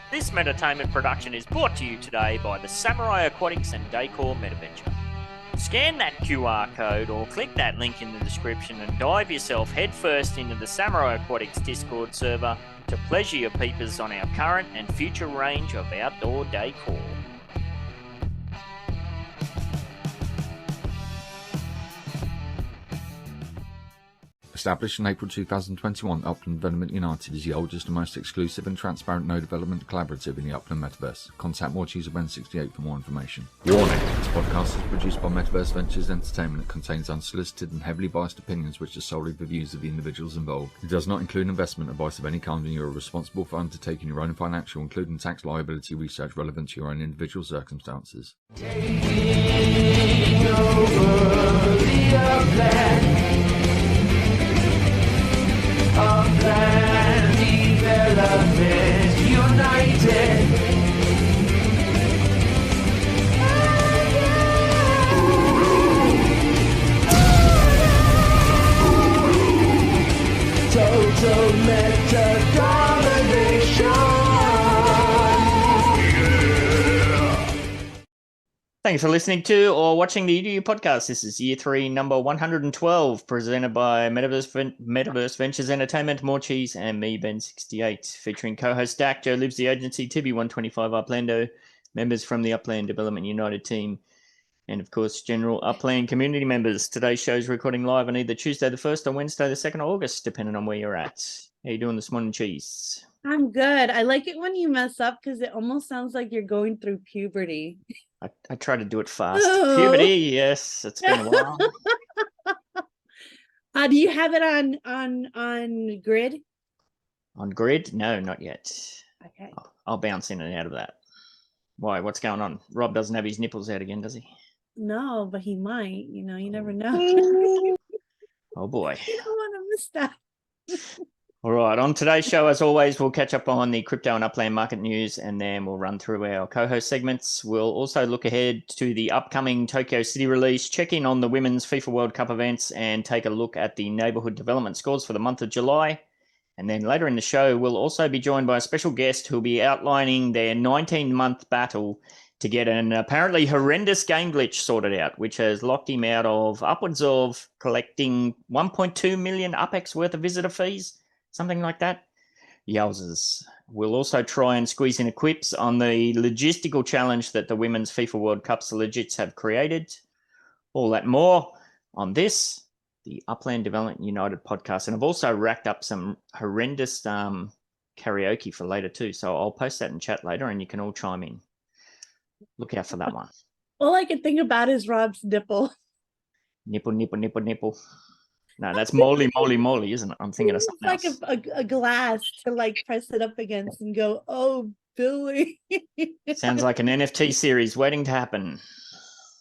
This Meditainment production is brought to you today by the Samurai Aquatics and Decor Metaventure. Scan that QR code or click that link in the description and dive yourself headfirst into the Samurai Aquatics Discord server to pleasure your peepers on our current and future range of outdoor decor. Established in April 2021, Upland Development United is the oldest and most exclusive and transparent no development collaborative in the Upland Metaverse. Contact Morecheese at 68 for more information. Warning! This podcast is produced by Metaverse Ventures Entertainment and contains unsolicited and heavily biased opinions which are solely the views of the individuals involved. It does not include investment advice of any kind and you are responsible for undertaking your own financial, including tax liability research relevant to your own individual circumstances. Taking over the Upland. Upland Development United. Total meta domination. Thanks for listening to or watching the UDU podcast. This is year 3, number 112, presented by Metaverse Ventures Entertainment, Morecheese, and me, Ben68, featuring co-host Dak, Joe Lives the Agency, TB125 Uplando, members from the Upland Development United team, and of course, general Upland community members. Today's show is recording live on either Tuesday the 1st or Wednesday the 2nd of August, depending on where you're at. How you doing this morning, Cheese? I'm good. I like it when you mess up because it almost sounds like you're going through puberty. I try to do it fast. Oh. Puberty, yes, it's been a while. Do you have it on grid? On grid? No, not yet. Okay. I'll bounce in and out of that. Why? What's going on? Rob doesn't have his nipples out again, does he? No, but he might. You know, you never know. Oh boy. You don't want to miss that. All right. On today's show, as always, we'll catch up on the crypto and Upland market news, and then we'll run through our co-host segments. We'll also look ahead to the upcoming Tokyo City release, check in on the Women's FIFA World Cup events, and take a look at the neighborhood development scores for the month of July. And then later in the show, we'll also be joined by a special guest who'll be outlining their 19-month battle to get an apparently horrendous game glitch sorted out, which has locked him out of upwards of collecting 1.2 million UpX worth of visitor fees, something like that. Yowzers. We'll also try and squeeze in a QIPS on the logistical challenge that the Women's FIFA World Cup's legits have created. All that more on this, the Upland Development United podcast. And I've also racked up some horrendous karaoke for later too. So I'll post that in chat later and you can all chime in. Look out for that one. All I can think about is Rob's nipple. Nipple, nipple, nipple, nipple. No, that's moly, moly, moly, isn't it? I'm thinking of something like else. a glass to like press it up against and go, oh, Billy. Sounds like an NFT series waiting to happen.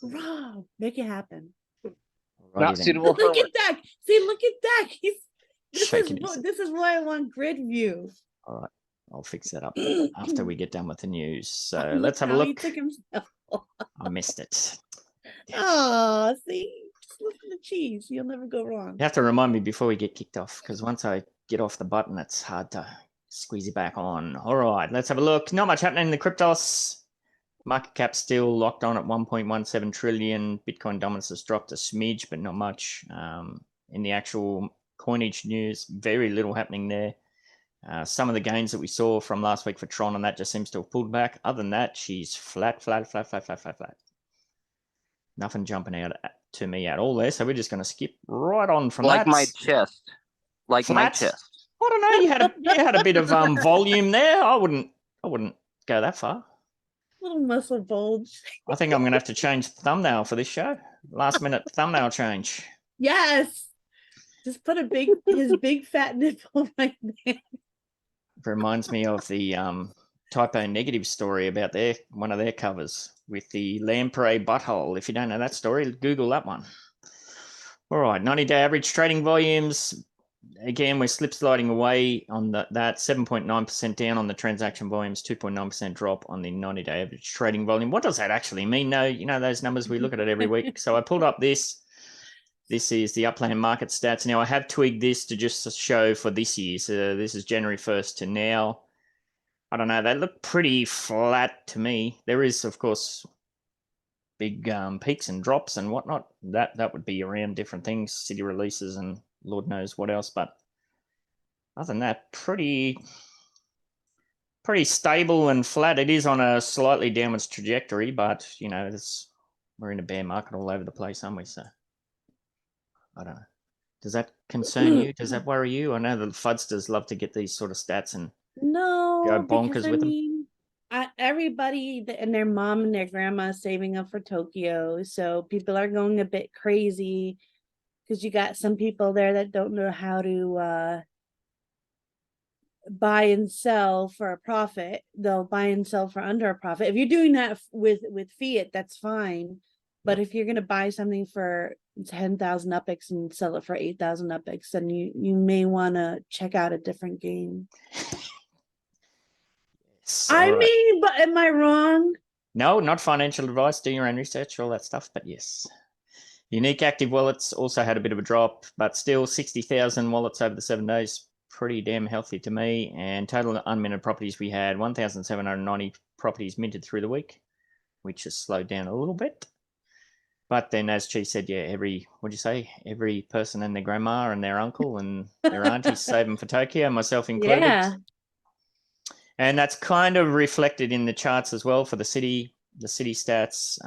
Rob, make it happen. Not suitable for Look at Dak. See, look at Dak. This is why I want grid view. All right. I'll fix that up after we get done with the news. So let's have a look. He took himself. I missed it. Oh, see? Just listen to cheese. You'll never go wrong. You have to remind me before we get kicked off, because once I get off the button, it's hard to squeeze it back on. All right, let's have a look. Not much happening in the cryptos. Market cap still locked on at 1.17 trillion. Bitcoin dominance has dropped a smidge, but not much. In the actual coinage news, very little happening there. Some of the gains that we saw from last week for Tron and that just seems to have pulled back. Other than that, she's flat. Nothing jumping out to me at all there. So we're just going to skip right on from like that. My chest. Like flat. my chest. I don't know. You had a bit of volume there. I wouldn't go that far. Little muscle bulge. I think I'm going to have to change the thumbnail for this show. Last minute thumbnail change. Yes. Just put his big fat nipple right there. Reminds me of the Typo Negative story about one of their covers with the lamprey butthole. If you don't know that story, Google that one. All right, 90-day average trading volumes. Again, we're slip sliding away on that 7.9% down on the transaction volumes, 2.9% drop on the 90-day average trading volume. What does that actually mean? No, you know those numbers, we look at it every week. So I pulled up this. This is the Upland market stats. Now, I have twigged this to just show for this year. So this is January 1st to now. I don't know. They look pretty flat to me. There is, of course, big peaks and drops and whatnot. That would be around different things, city releases and Lord knows what else. But other than that, pretty stable and flat. It is on a slightly downwards trajectory, but we're in a bear market all over the place, aren't we? So I don't know. Does that concern you? Does that worry you? I know the fudsters love to get these sort of stats and No, go because bonkers I with them. mean, everybody and their mom and their grandma is saving up for Tokyo, so people are going a bit crazy because you got some people there that don't know how to buy and sell for a profit. They'll buy and sell for under a profit. If you're doing that with fiat, that's fine. But if you're going to buy something for 10,000 UPIX and sell it for 8,000 UPIX, then you may want to check out a different game. I mean, but am I wrong? No, not financial advice. Do your own research, all that stuff. But yes, unique active wallets also had a bit of a drop, but still 60,000 wallets over the 7 days. Pretty damn healthy to me. And total unminted properties, we had 1,790 properties minted through the week, which has slowed down a little bit. But then, as Chi said, every person and their grandma and their uncle and their auntie saving for Tokyo, myself included. Yeah. And that's kind of reflected in the charts as well for the city stats.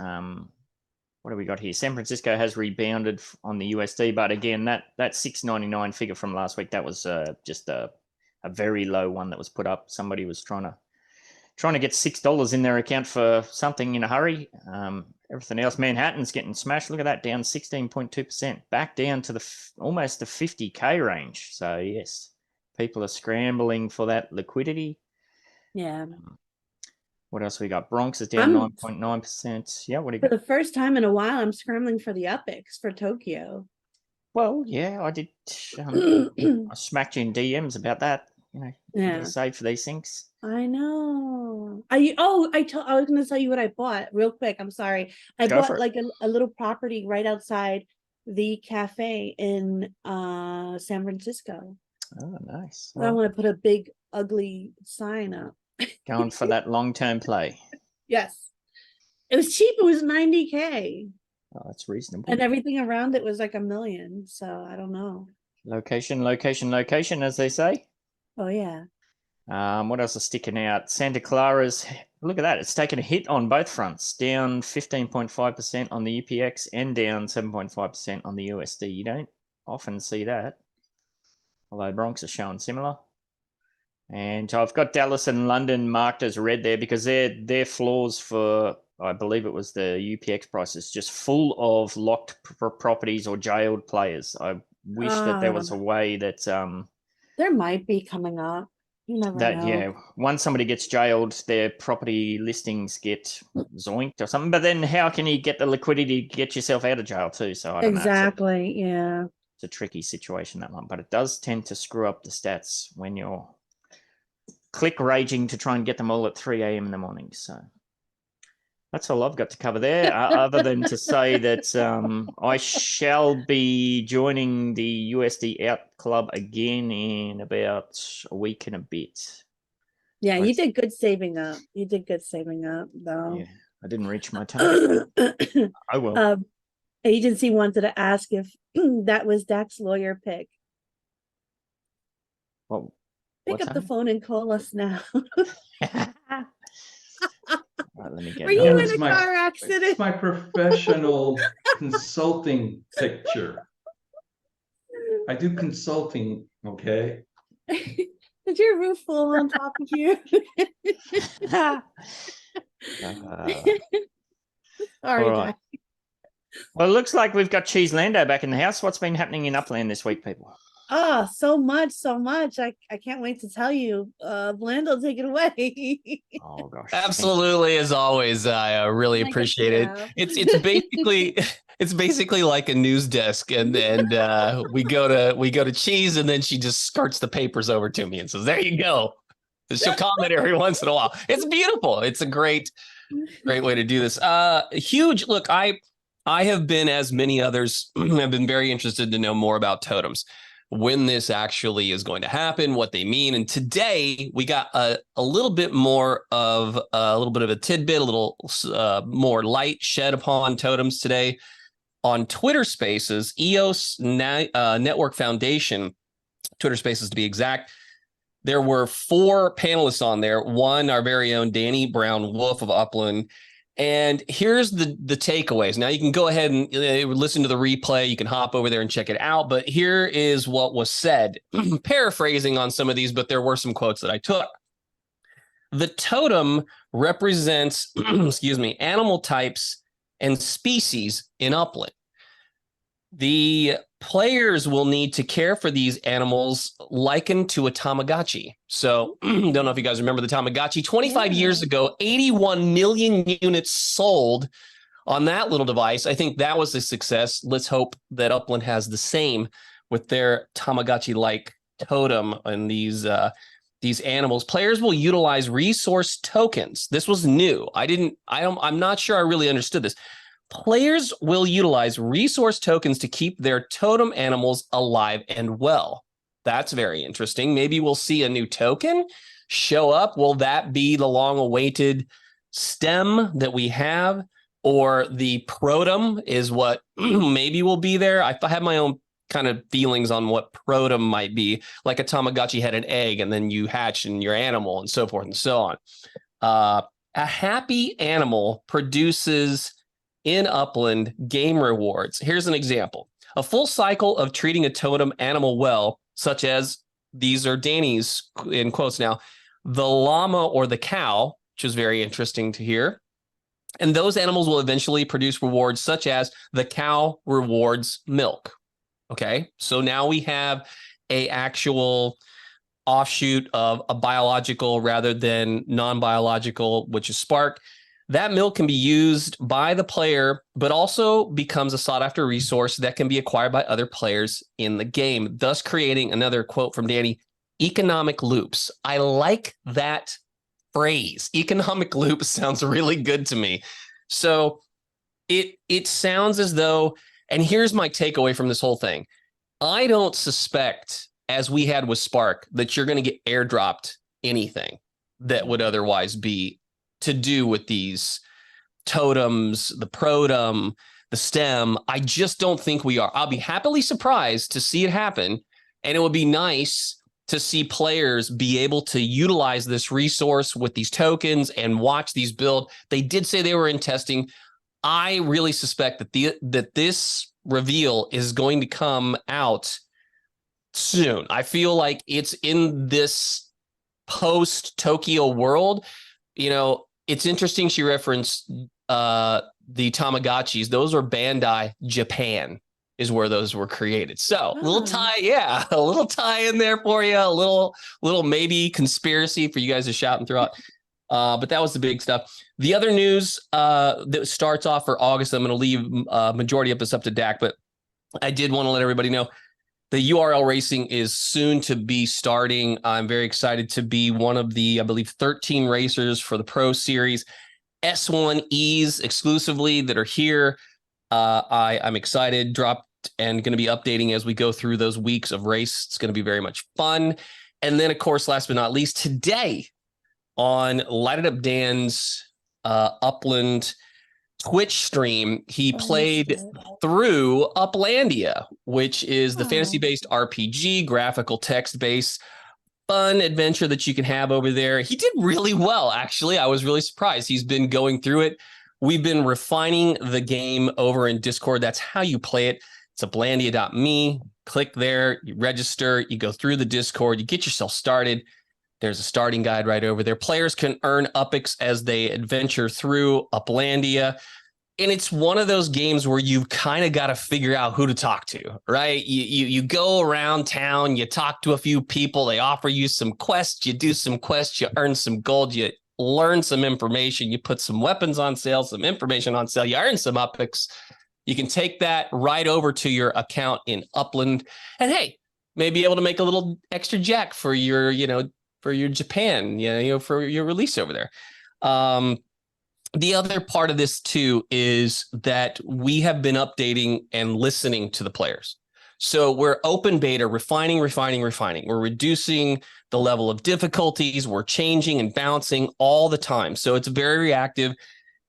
What do we got here? San Francisco has rebounded on the USD, but again, that 699 figure from last week, that was just a very low one that was put up. Somebody was trying to get $6 in their account for something in a hurry. Everything else, Manhattan's getting smashed. Look at that, down 16.2%, back down to almost the 50K range. So yes, people are scrambling for that liquidity. Yeah. What else we got? Bronx is down 9.9%. Yeah, what do you got? For the first time in a while, I'm scrambling for the UPIX for Tokyo. Well, yeah, I did. I smacked you in DMs about that. Yeah. Save for these things. I know. I was going to tell you what I bought real quick. I'm sorry. I bought like a little property right outside the cafe in San Francisco. Oh, nice. I want to put a big ugly sign up. Going for that long-term play. Yes. It was cheap. It was 90K. Oh, that's reasonable. And everything around it was like $1 million. So I don't know. Location, as they say. Oh, yeah. What else is sticking out? Santa Clara's, look at that. It's taken a hit on both fronts, down 15.5% on the UPX and down 7.5% on the USD. You don't often see that. Although Bronx is showing similar. And I've got Dallas and London marked as red there because their floors for, I believe it was the UPX prices, just full of locked properties or jailed players. I wish that there was a way that... there might be coming up. You never know. Yeah, once somebody gets jailed, their property listings get zoinked or something. But then how can you get the liquidity to get yourself out of jail too? So I don't know. Exactly, yeah. It's a tricky situation, that one. But it does tend to screw up the stats when you're click raging to try and get them all at 3 a.m. in the morning. So that's all I've got to cover there, other than to say that I shall be joining the USD Out Club again in about a week and a bit. Yeah, you did good saving up. You did good saving up, though. Yeah, I didn't reach my target. I will. Agency wanted to ask if that was Dak's lawyer pick. Well, pick up the phone and call us now. Right, let me get Were you in a car accident? It's my professional consulting picture. I do consulting, okay? Did your roof fall on top of you? All right. Well, it looks like we've got Cheese Lando back in the house. What's been happening in Upland this week, people? Oh, so much. I can't wait to tell you. Blando, take it away. Oh gosh. Absolutely, as always. I really appreciate it. It's basically like a news desk, and we go to Cheese, and then she just skirts the papers over to me and says, "There you go." She'll comment every once in a while. It's beautiful. It's a great way to do this. Huge. Look, I have been, as many others, have been very interested to know more about totems. when this actually is going to happen, what they mean. And today we got a little bit more of a little bit of a tidbit, a little more light shed upon totems today on Twitter Spaces. EOS Network Foundation, Twitter Spaces to be exact. There were 4 panelists on there. One, our very own Danny Brown Wolf of Upland. And here's the takeaways. Now you can go ahead and listen to the replay. You can hop over there and check it out. But here is what was said, paraphrasing on some of these, but there were some quotes that I took. The totem represents, excuse me, animal types and species in Upland. The players will need to care for these animals likened to a Tamagotchi. So, don't know if you guys remember the Tamagotchi. 25 years ago, 81 million units sold on that little device. I think that was a success. Let's hope that Upland has the same with their Tamagotchi-like totem and these animals. Players will utilize resource tokens. This was new. I'm not sure I really understood this. Players will utilize resource tokens to keep their totem animals alive and well. That's very interesting. Maybe we'll see a new token show up. Will that be the long-awaited stem that we have? Or the Protem is what maybe will be there? I have my own kind of feelings on what Protem might be. Like a Tamagotchi had an egg, and then you hatch in your animal, and so forth and so on. A happy animal produces in Upland game rewards. Here's an example. A full cycle of treating a totem animal well, such as, these are Danny's in quotes now, the llama or the cow, which is very interesting to hear. And those animals will eventually produce rewards such as the cow rewards milk. Okay, so now we have a actual offshoot of a biological rather than non-biological, which is Spark. That milk can be used by the player, but also becomes a sought-after resource that can be acquired by other players in the game, thus creating, another quote from Danny, economic loops. I like that phrase. Economic loops sounds really good to me. So it sounds as though, and here's my takeaway from this whole thing. I don't suspect, as we had with Spark, that you're going to get airdropped anything that would otherwise be to do with these totems, the Protem, the stem. I just don't think we are. I'll be happily surprised to see it happen. And it would be nice to see players be able to utilize this resource with these tokens and watch these build. They did say they were in testing. I really suspect that this reveal is going to come out soon. I feel like it's in this post-Tokyo world. You know, it's interesting she referenced the Tamagotchis. Those are Bandai Japan is where those were created. So a little tie in there for you, a little maybe conspiracy for you guys to shout and throw out. But that was the big stuff. The other news that starts off for August, I'm going to leave majority of this up to Dak, but I did want to let everybody know the URL racing is soon to be starting. I'm very excited to be one of the, I believe, 13 racers for the Pro Series S1Es exclusively that are here. I'm excited, dropped, and going to be updating as we go through those weeks of race. It's going to be very much fun. And then, of course, last but not least, today on Light It Up Dan's Upland Twitch stream, he played through Uplandia, which is the fantasy-based RPG, graphical text-based, fun adventure that you can have over there. He did really well, actually. I was really surprised. He's been going through it. We've been refining the game over in Discord. That's how you play it. It's uplandia.me. Click there, you register, you go through the Discord, you get yourself started. There's a starting guide right over there. Players can earn UPIX as they adventure through Uplandia. And it's one of those games where you've kind of got to figure out who to talk to, right? You go around town, you talk to a few people, they offer you some quests, you do some quests, you earn some gold, you learn some information, you put some weapons on sale, some information on sale, you earn some UPIX. You can take that right over to your account in Upland. And hey, maybe able to make a little extra jack for your, for your Japan, for your release over there. The other part of this too is that we have been updating and listening to the players. So we're open beta, refining. We're reducing the level of difficulties. We're changing and bouncing all the time. So it's very reactive.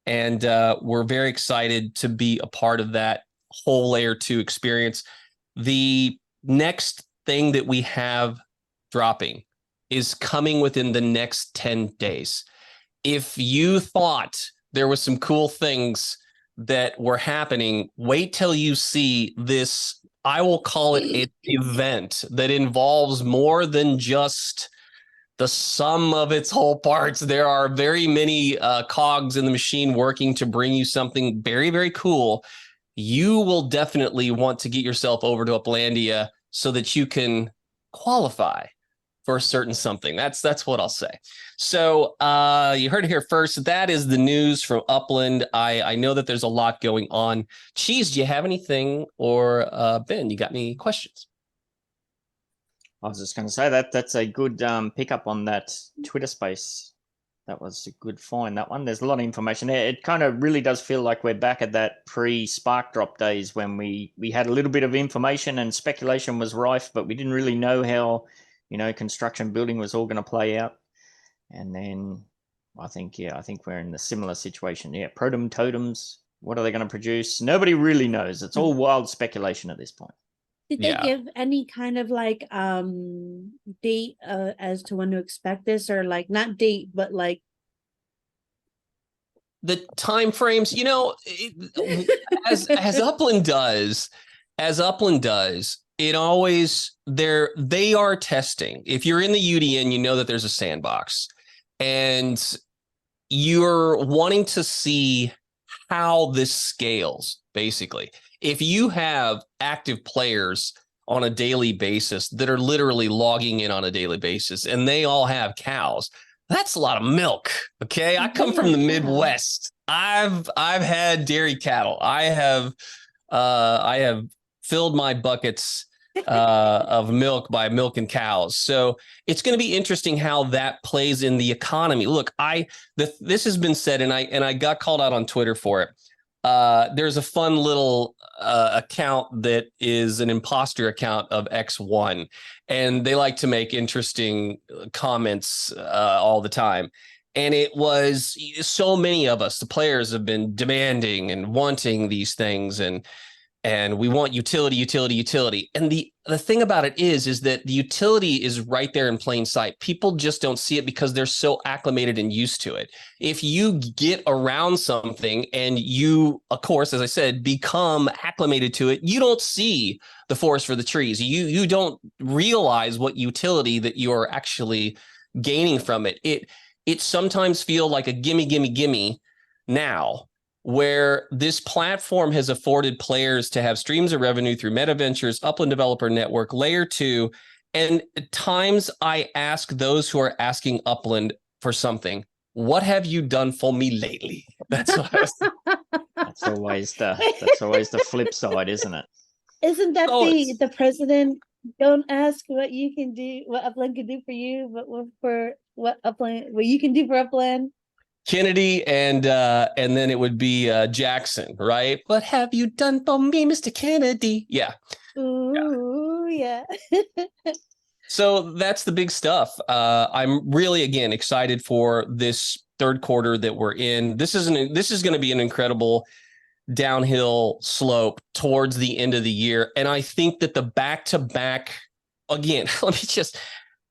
And we're very excited to be a part of that whole layer 2 experience. The next thing that we have dropping is coming within the next 10 days. If you thought there was some cool things that were happening, wait till you see this. I will call it an event that involves more than just the sum of its whole parts. There are very many cogs in the machine working to bring you something very, very cool. You will definitely want to get yourself over to Uplandia so that you can qualify for a certain something. That's what I'll say. So you heard it here first. That is the news from Upland. I know that there's a lot going on. Cheese, do you have anything? Or Ben, you got any questions? I was just going to say that's a good pickup on that Twitter space. That was a good find, that one. There's a lot of information there. It kind of really does feel like we're back at that pre-Spark Drop days when we had a little bit of information and speculation was rife, but we didn't really know how, construction building was all going to play out. And then I think we're in a similar situation. Yeah, Protem, Totems, what are they going to produce? Nobody really knows. It's all wild speculation at this point. Did they give any kind of date as to when to expect this, or not date, but the time frames? As Upland does, it always they are testing. If you're in the UDN, you know that there's a sandbox, and you're wanting to see how this scales. Basically, if you have active players on a daily basis that are literally logging in on a daily basis, and they all have cows, that's a lot of milk. Okay, I come from the Midwest. I've had dairy cattle. I have filled my buckets of milk by milking cows. So it's going to be interesting how that plays in the economy. Look, this has been said, and I got called out on Twitter for it. There's a fun little account that is an imposter account of X1, and they like to make interesting comments all the time. And it was so many of us, the players, have been demanding and wanting these things, and we want utility. And the thing about it is that the utility is right there in plain sight. People just don't see it because they're so acclimated and used to it. If you get around something and you, of course, as I said, become acclimated to it, you don't see the forest for the trees. You don't realize what utility that you're actually gaining from it. It sometimes feels like a gimme now, where this platform has afforded players to have streams of revenue through Meta Ventures, Upland Developer Network, Layer 2. And at times I ask those who are asking Upland for something, what have you done for me lately? That's always the flip side, isn't it? Isn't that the president? Don't ask what you can do, what Upland can do for you, but what you can do for Upland. Kennedy and then it would be Jackson, right? What have you done for me, Mr. Kennedy? Yeah. Ooh, yeah. So that's the big stuff. I'm really, again, excited for this third quarter that we're in. This is going to be an incredible downhill slope towards the end of the year. And I think that the back-to-back, again,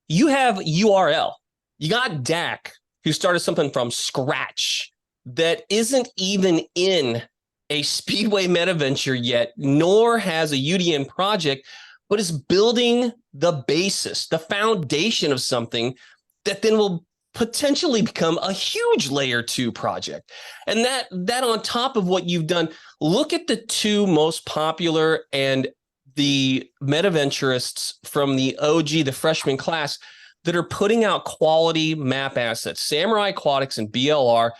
you have URL. You got Dak, who started something from scratch that isn't even in a Speedway meta venture yet, nor has a UDN project, but is building the basis, the foundation of something that then will potentially become a huge layer 2 project. And that on top of what you've done, look at the two most popular and the meta venturists from the OG, the freshman class, that are putting out quality map assets. Samurai Aquatics and BLR.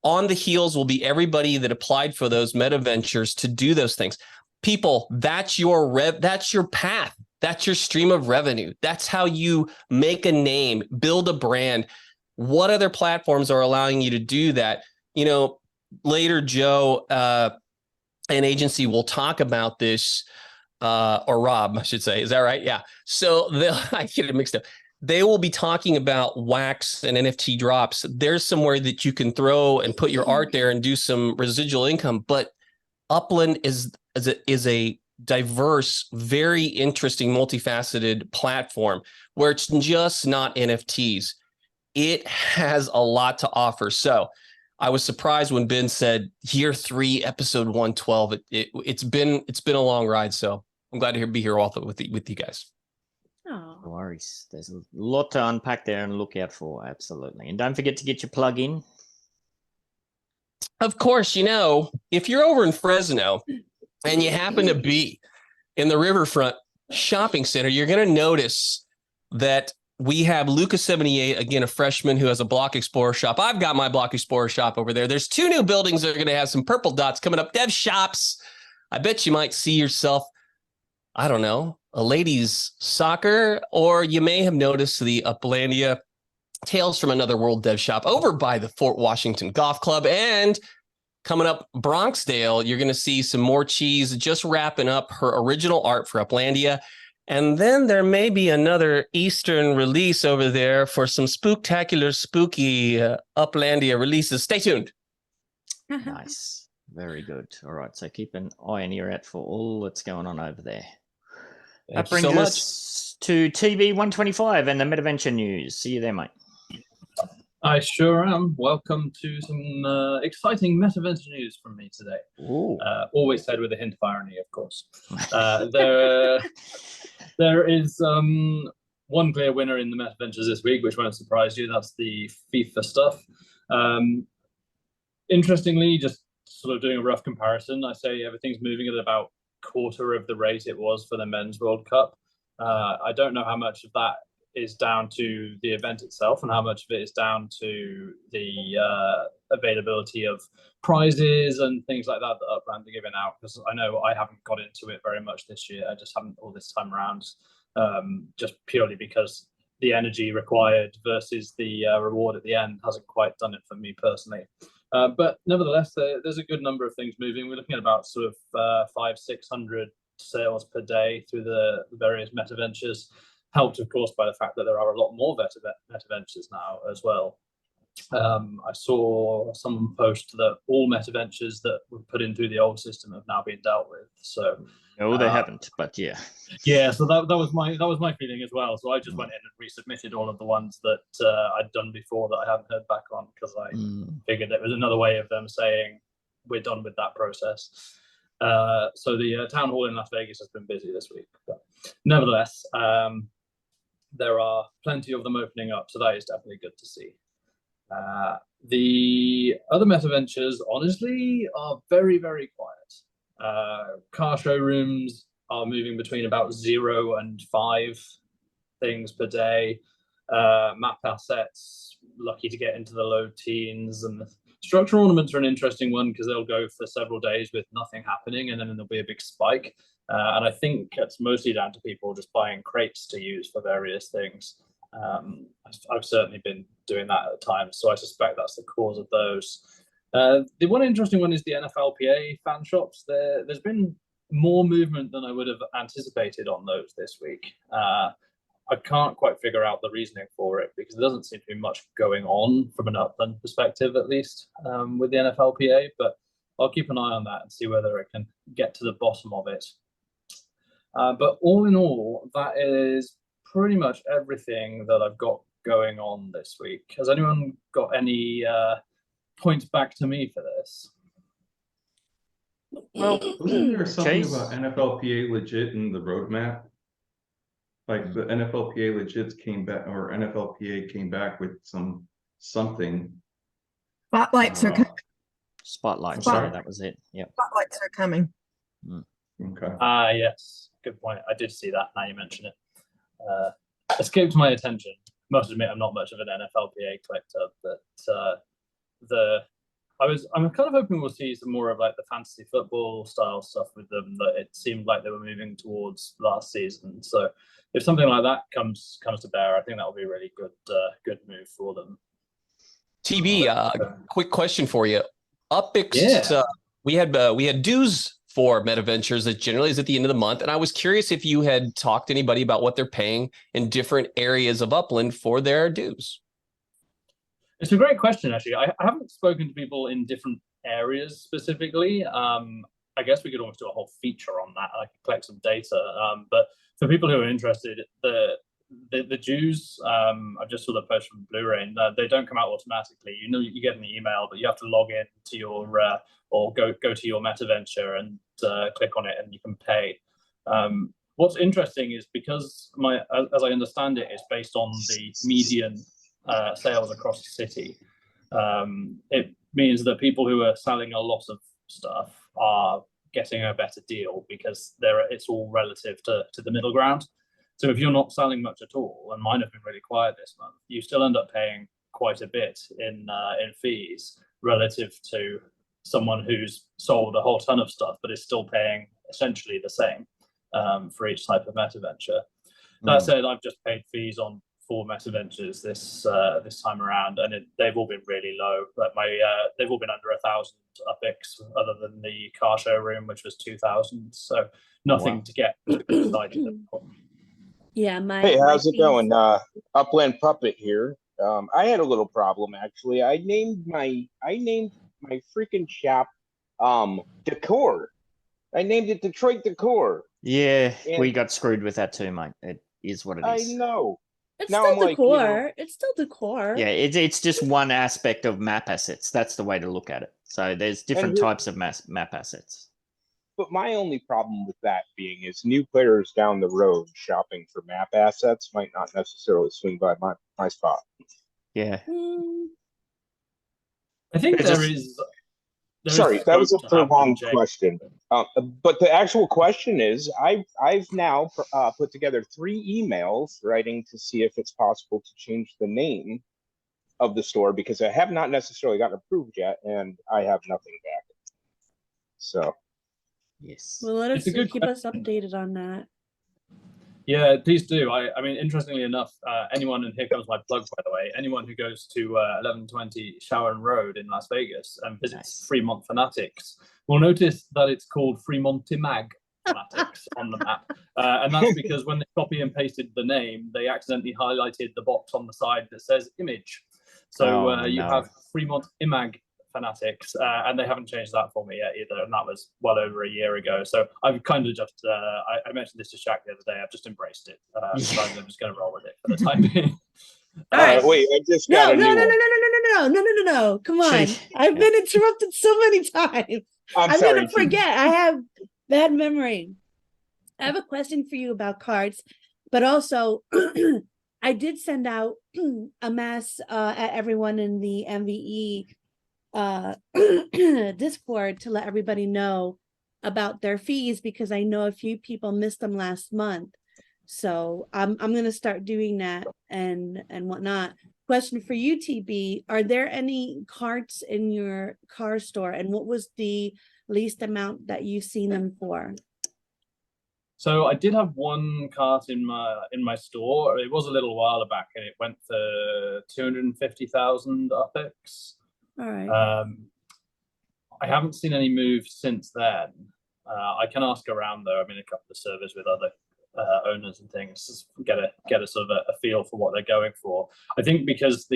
On the heels will be everybody that applied for those meta ventures to do those things. People, that's your path. That's your stream of revenue. That's how you make a name, build a brand. What other platforms are allowing you to do that? Later, Joe, an agency will talk about this. or Rob, I should say. Is that right? Yeah. So I get it mixed up. They will be talking about wax and NFT drops. There's somewhere that you can throw and put your art there and do some residual income. But Upland is a diverse, very interesting, multifaceted platform where it's just not NFTs. It has a lot to offer. So I was surprised when Ben said year 3, episode 112. It's been a long ride. So I'm glad to be here also with you guys. No worries. There's a lot to unpack there and look out for. Absolutely. And don't forget to get your plug in. Of course, if you're over in Fresno and you happen to be in the Riverfront Shopping Center, you're going to notice that we have Lucas 78, again, a freshman who has a Block Explorer shop. I've got my Block Explorer shop over there. There's 2 new buildings that are going to have some purple dots coming up. Dev shops. I bet you might see yourself, I don't know, a ladies' soccer, or you may have noticed the Uplandia Tales from Another World dev shop over by the Fort Washington Golf Club. And coming up Bronxdale, you're going to see some Morecheese just wrapping up her original art for Uplandia. And then there may be another Eastern release over there for some spooktacular, spooky Uplandia releases. Stay tuned. Nice. Very good. All right. So keep an eye and ear out for all that's going on over there. That brings us to TV 125 and the Metaventure news. See you there, mate. I sure am. Welcome to some exciting Metaventure news from me today. Always said with a hint of irony, of course. There is one clear winner in the Metaventures this week, which won't surprise you. That's the FIFA stuff. Interestingly, just sort of doing a rough comparison, I say everything's moving at about quarter of the rate it was for the Men's World Cup. I don't know how much of that is down to the event itself and how much of it is down to the availability of prizes and things like that Upland are giving out, because I know I haven't got into it very much this year. I just haven't all this time around, just purely because the energy required versus the reward at the end hasn't quite done it for me personally. But nevertheless, there's a good number of things moving. We're looking at about sort of 500-600 sales per day through the various Metaventures, helped, of course, by the fact that there are a lot more Metaventures now as well. I saw someone post that all Metaventures that were put in through the old system have now been dealt with. So no, they haven't, but yeah. Yeah, so that was my feeling as well. So I just went in and resubmitted all of the ones that I'd done before that I hadn't heard back on, because I figured it was another way of them saying we're done with that process. So the town hall in Las Vegas has been busy this week. But nevertheless, there are plenty of them opening up, so that is definitely good to see. The other Metaventures, honestly, are very, very quiet. Car showrooms are moving between about 0 and 5 things per day. Map assets, lucky to get into the low teens. And structural ornaments are an interesting one because they'll go for several days with nothing happening, and then there'll be a big spike. And I think it's mostly down to people just buying crates to use for various things. I've certainly been doing that at times, so I suspect that's the cause of those. The one interesting one is the NFLPA fan shops. There's been more movement than I would have anticipated on those this week. I can't quite figure out the reasoning for it, because there doesn't seem to be much going on from an Upland perspective, at least, with the NFLPA, but I'll keep an eye on that and see whether I can get to the bottom of it. But all in all, that is pretty much everything that I've got going on this week. Has anyone got any points back to me for this? Well, wasn't there something about NFLPA legit in the roadmap? Like the NFLPA legit came back, or NFLPA came back with something. Spotlights are coming. Spotlights, sorry, that was it. Yeah. Spotlights are coming. Okay. Yes, good point. I did see that now you mention it. Escaped my attention. Must admit, I'm not much of an NFLPA collector, but I'm kind of hoping we'll see some more of like the fantasy football style stuff with them that it seemed like they were moving towards last season. So if something like that comes to bear, I think that'll be a really good move for them. TB, quick question for you. UPIX, we had dues for MetaVentures that generally is at the end of the month. And I was curious if you had talked to anybody about what they're paying in different areas of Upland for their dues. It's a great question, actually. I haven't spoken to people in different areas specifically. I guess we could almost do a whole feature on that. I could collect some data. But for people who are interested, the dues, I just saw the post from Blu-ray, they don't come out automatically. You know, you get an email, but you have to log in to your or go to your MetaVenture and click on it, and you can pay. What's interesting is because as I understand it, it's based on the median sales across the city. It means that people who are selling a lot of stuff are getting a better deal because it's all relative to the middle ground. So if you're not selling much at all, and mine have been really quiet this month, you still end up paying quite a bit in fees relative to someone who's sold a whole ton of stuff, but is still paying essentially the same for each type of MetaVenture. That said, I've just paid fees on 4 MetaVentures this time around, and they've all been really low. But they've all been under 1,000 UPIX, other than the car showroom, which was 2,000. So nothing to get excited about. Yeah, Hey, how's it going? Upland Puppet here. I had a little problem actually. I named my freaking shop Decor. I named it Detroit Decor. Yeah, And we got screwed with that too, mate. It is what it is. I know. It's Now still I'm like, decor. It's still decor. Yeah, it's just one aspect of map assets. That's the way to look at it. So there's different types of map assets. But my only problem with that being is new players down the road shopping for map assets might not necessarily swing by my spot. Yeah. I think there is. Sorry, that was a prolonged question. But the actual question is, I've now put together 3 emails writing to see if it's possible to change the name of the store, because I have not necessarily gotten approved yet, and I have nothing back. So. Yes. Well, let us keep us updated on that. Yeah, please do. I mean, interestingly enough, anyone, and here comes my plug, by the way, anyone who goes to 1120 Sharon Road in Las Vegas and visits Fremont Fanatics will notice that it's called Fremontimag Fanatics on the map. And that's because when they copy and pasted the name, they accidentally highlighted the box on the side that says image. So you have Fremont Imag Fanatics, and they haven't changed that for me yet either, and that was well over a year ago. So I've kind of just I mentioned this to Shaq the other day. I've just embraced it. So I'm just going to roll with it for the time being. All right. Wait, I just got no. Come on. I've been interrupted so many times. I'm going to forget. I have bad memory. I have a question for you about cards, but also I did send out a mass at everyone in the MVE Discord to let everybody know about their fees, because I know a few people missed them last month. So I'm gonna start doing that and whatnot. Question for you, TB: are there any carts in your car store, and what was the least amount that you've seen them for? So I did have one cart in my store. It was a little while back, and it went for 250,000 UPIX. All right. I haven't seen any moves since then. I can ask around though. I'm in a couple of servers with other owners and things, just get a sort of a feel for what they're going for. I think because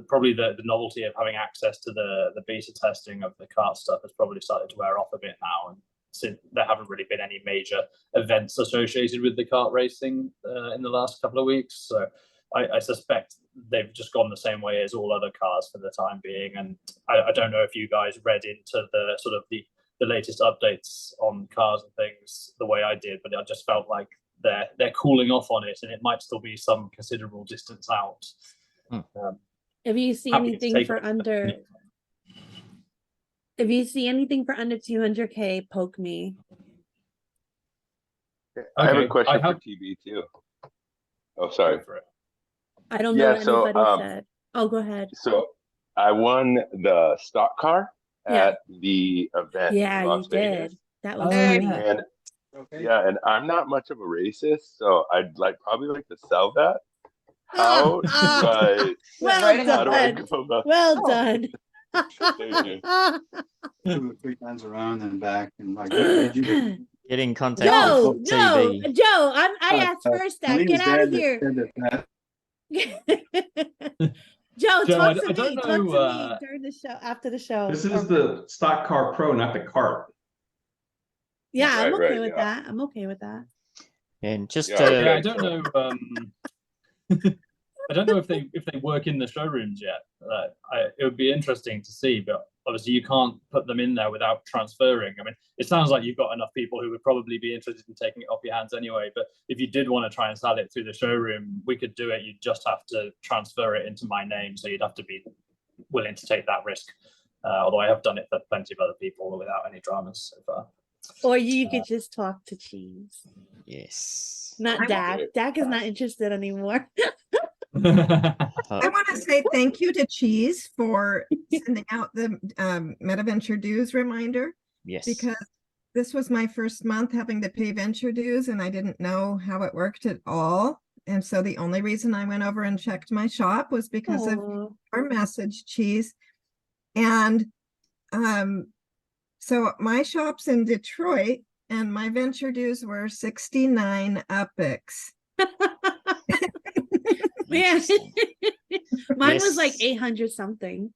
probably the novelty of having access to the beta testing of the cart stuff has probably started to wear off a bit now, and since there haven't really been any major events associated with the kart racing in the last couple of weeks, so I suspect they've just gone the same way as all other cars for the time being. And I don't know if you guys read into the sort of the latest updates on cars and things the way I did, but I just felt like they're cooling off on it, and it might still be some considerable distance out. If you see anything for under, if you see anything for under 200K, poke me. I have a question for TB too. Oh, sorry. I don't know what anybody said. Oh, go ahead. So I won the stock car at the event. Yeah, in Las you Vegas. did. That was great. And and I'm not much of a racist, so I'd probably like to sell that. How do I? Well done. Go about? Well done. 2 or 3 times around and back, and like, Get in contact Joe, with Joe, TV. Joe, I asked first that. Lena's Get out of dad here. said that Joe, Joe, talk I to don't me. know, Talk to me during the show, after the show. This is the stock car pro, not the cart. Yeah, I'm Right, okay right, with yeah. that. I'm okay with that. And just Yeah, Yeah, I okay. don't know. I don't know if they work in the showrooms yet. It would be interesting to see, but obviously you can't put them in there without transferring. I mean, it sounds like you've got enough people who would probably be interested in taking it off your hands anyway. But if you did want to try and sell it through the showroom, we could do it. You'd just have to transfer it into my name, so you'd have to be willing to take that risk. Although I have done it for plenty of other people without any dramas so far. Or you could just talk to Cheese. Yes. Not Dak. Dak is not interested anymore. I want to say thank you to Cheese for sending out the MetaVenture dues reminder. Yes. Because this was my first month having to pay venture dues and I didn't know how it worked at all. And so the only reason I went over and checked my shop was because of your message, Cheese. And so my shop's in Detroit and my venture dues were 69 UPIX. Man, mine was like 800 something.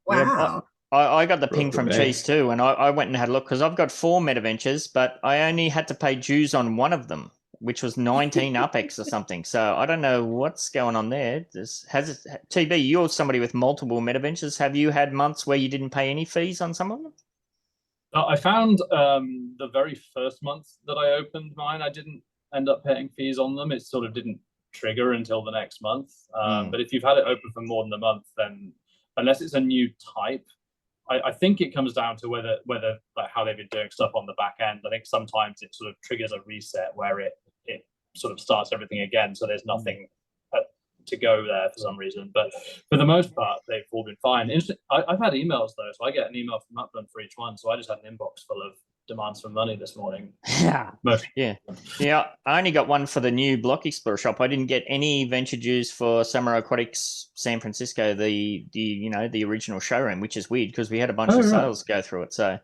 Wow. I got the ping from Cheese too, and I went and had a look because I've got 4 MetaVentures, but I only had to pay dues on one of them, which was 19 UPEX or something. So I don't know what's going on there. TB, you're somebody with multiple MetaVentures. Have you had months where you didn't pay any fees on some of them? I found the very first month that I opened mine, I didn't end up paying fees on them. It sort of didn't trigger until the next month. But if you've had it open for more than a month, then unless it's a new type, I think it comes down to whether like how they've been doing stuff on the back end. I think sometimes it sort of triggers a reset where it sort of starts everything again. So there's nothing to go there for some reason. But for the most part, they've all been fine. I've had emails though, so I get an email from Upland for each one. So I just had an inbox full of demands for money this morning. Yeah. I only got one for the new Block Explorer shop. I didn't get any venture dues for Summer Aquatics San Francisco, the original showroom, which is weird because we had a bunch of sales go through it. So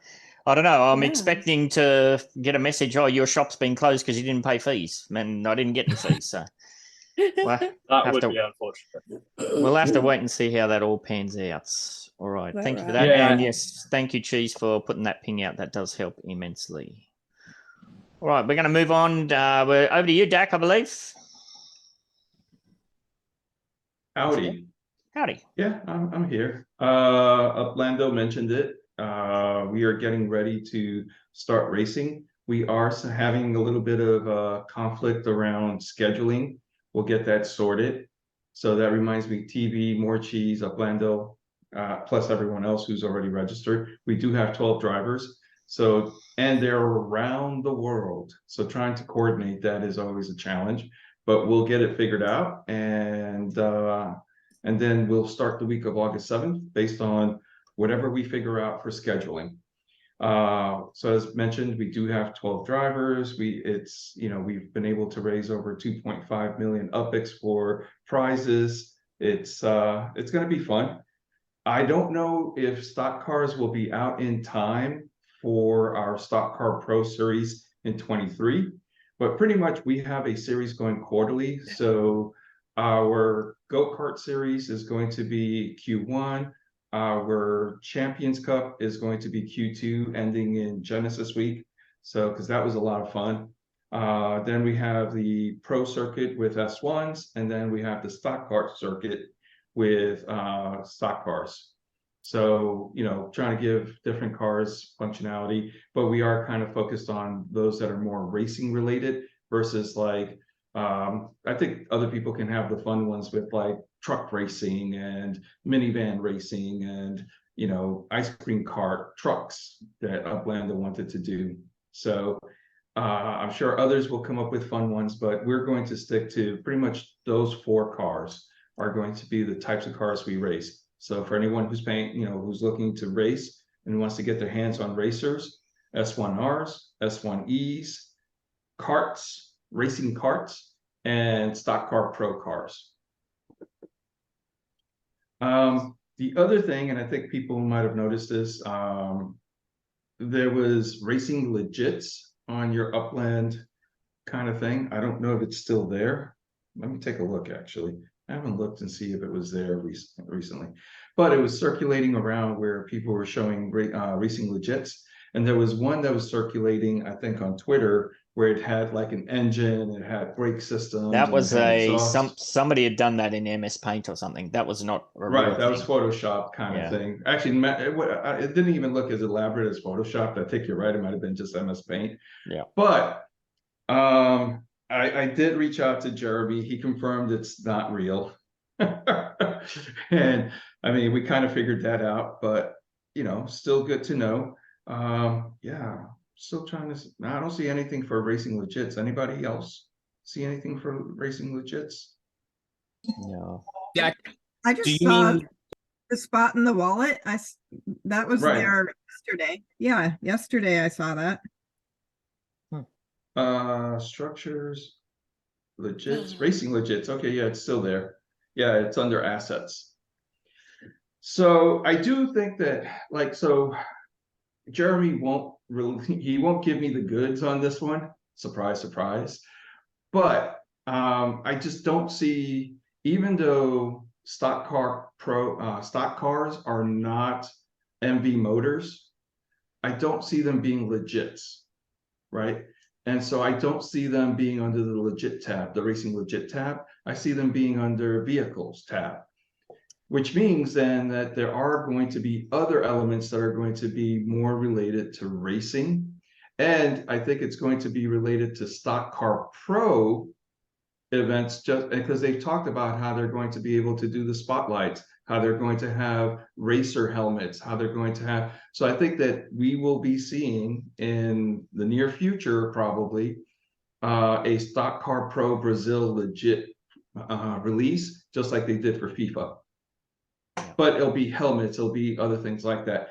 I don't know. I'm expecting to get a message, your shop's been closed because you didn't pay fees. And I didn't get any fees. So that would be unfortunate. We'll have to wait and see how that all pans out. All right. Thank you for that. Yeah. And yes, thank you, Cheese, for putting that ping out. That does help immensely. All right, we're going to move on. We're over to you, Dak, I believe. Howdy. Yeah, I'm here. Uplando mentioned it. We are getting ready to start racing. We are having a little bit of a conflict around scheduling. We'll get that sorted. So that reminds me, TV, Morecheese, Uplando, plus everyone else who's already registered. We do have 12 drivers. So, and they're around the world. So trying to coordinate that is always a challenge, but we'll get it figured out. And then we'll start the week of August 7th based on whatever we figure out for scheduling. So as mentioned, we do have 12 drivers. We've been able to raise over 2.5 million UPIX for prizes. It's going to be fun. I don't know if stock cars will be out in time for our Stock Car Pro series in 23, but pretty much we have a series going quarterly. So our go-kart series is going to be Q1. Our Champions Cup is going to be Q2, ending in Genesis week. So, because that was a lot of fun. Then we have the Pro Circuit with S1s, and then we have the Stock Car Circuit with stock cars. So, trying to give different cars functionality, but we are kind of focused on those that are more racing related versus like, I think other people can have the fun ones with like truck racing and minivan racing and, ice cream cart trucks that Uplanda wanted to do. So I'm sure others will come up with fun ones, but we're going to stick to pretty much those 4 cars are going to be the types of cars we race. So for anyone who's who's looking to race and wants to get their hands on racers, S1Rs, S1Es, karts, racing karts, and stock car pro cars. The other thing, and I think people might have noticed this, there was racing legits on your Upland kind of thing. I don't know if it's still there. Let me take a look, actually. I haven't looked and see if it was there recently, but it was circulating around where people were showing racing legits. And there was one that was circulating, I think, on Twitter, where it had like an engine, it had brake systems. That was somebody had done that in MS Paint or something. That was not a right. That was Photoshop kind of thing. Actually, it didn't even look as elaborate as Photoshop. I think you're right. It might have been just MS Paint. Yeah. But I did reach out to Jeremy. He confirmed it's not real. And I mean, we kind of figured that out, but you know, still good to know. Yeah, still trying to. I don't see anything for racing legits. Anybody else see anything for racing legits? No. Yeah. I just saw the spot in the wallet. That was there yesterday. Yeah, yesterday I saw that. Structures, legits, racing legits. Okay, yeah, it's still there. Yeah, it's under assets. So I do think that, like, so Jeremy won't give me the goods on this one. Surprise, surprise. But I just don't see, even though stock cars are not MV motors, I don't see them being legits, right? And so I don't see them being under the legit tab, the racing legit tab. I see them being under vehicles tab, which means then that there are going to be other elements that are going to be more related to racing. And I think it's going to be related to Stock Car Pro events, just because they've talked about how they're going to be able to do the spotlights, how they're going to have racer helmets, how they're going to have. So I think that we will be seeing in the near future, probably, a Stock Car Pro Brazil legit release, just like they did for FIFA. But it'll be helmets, it'll be other things like that.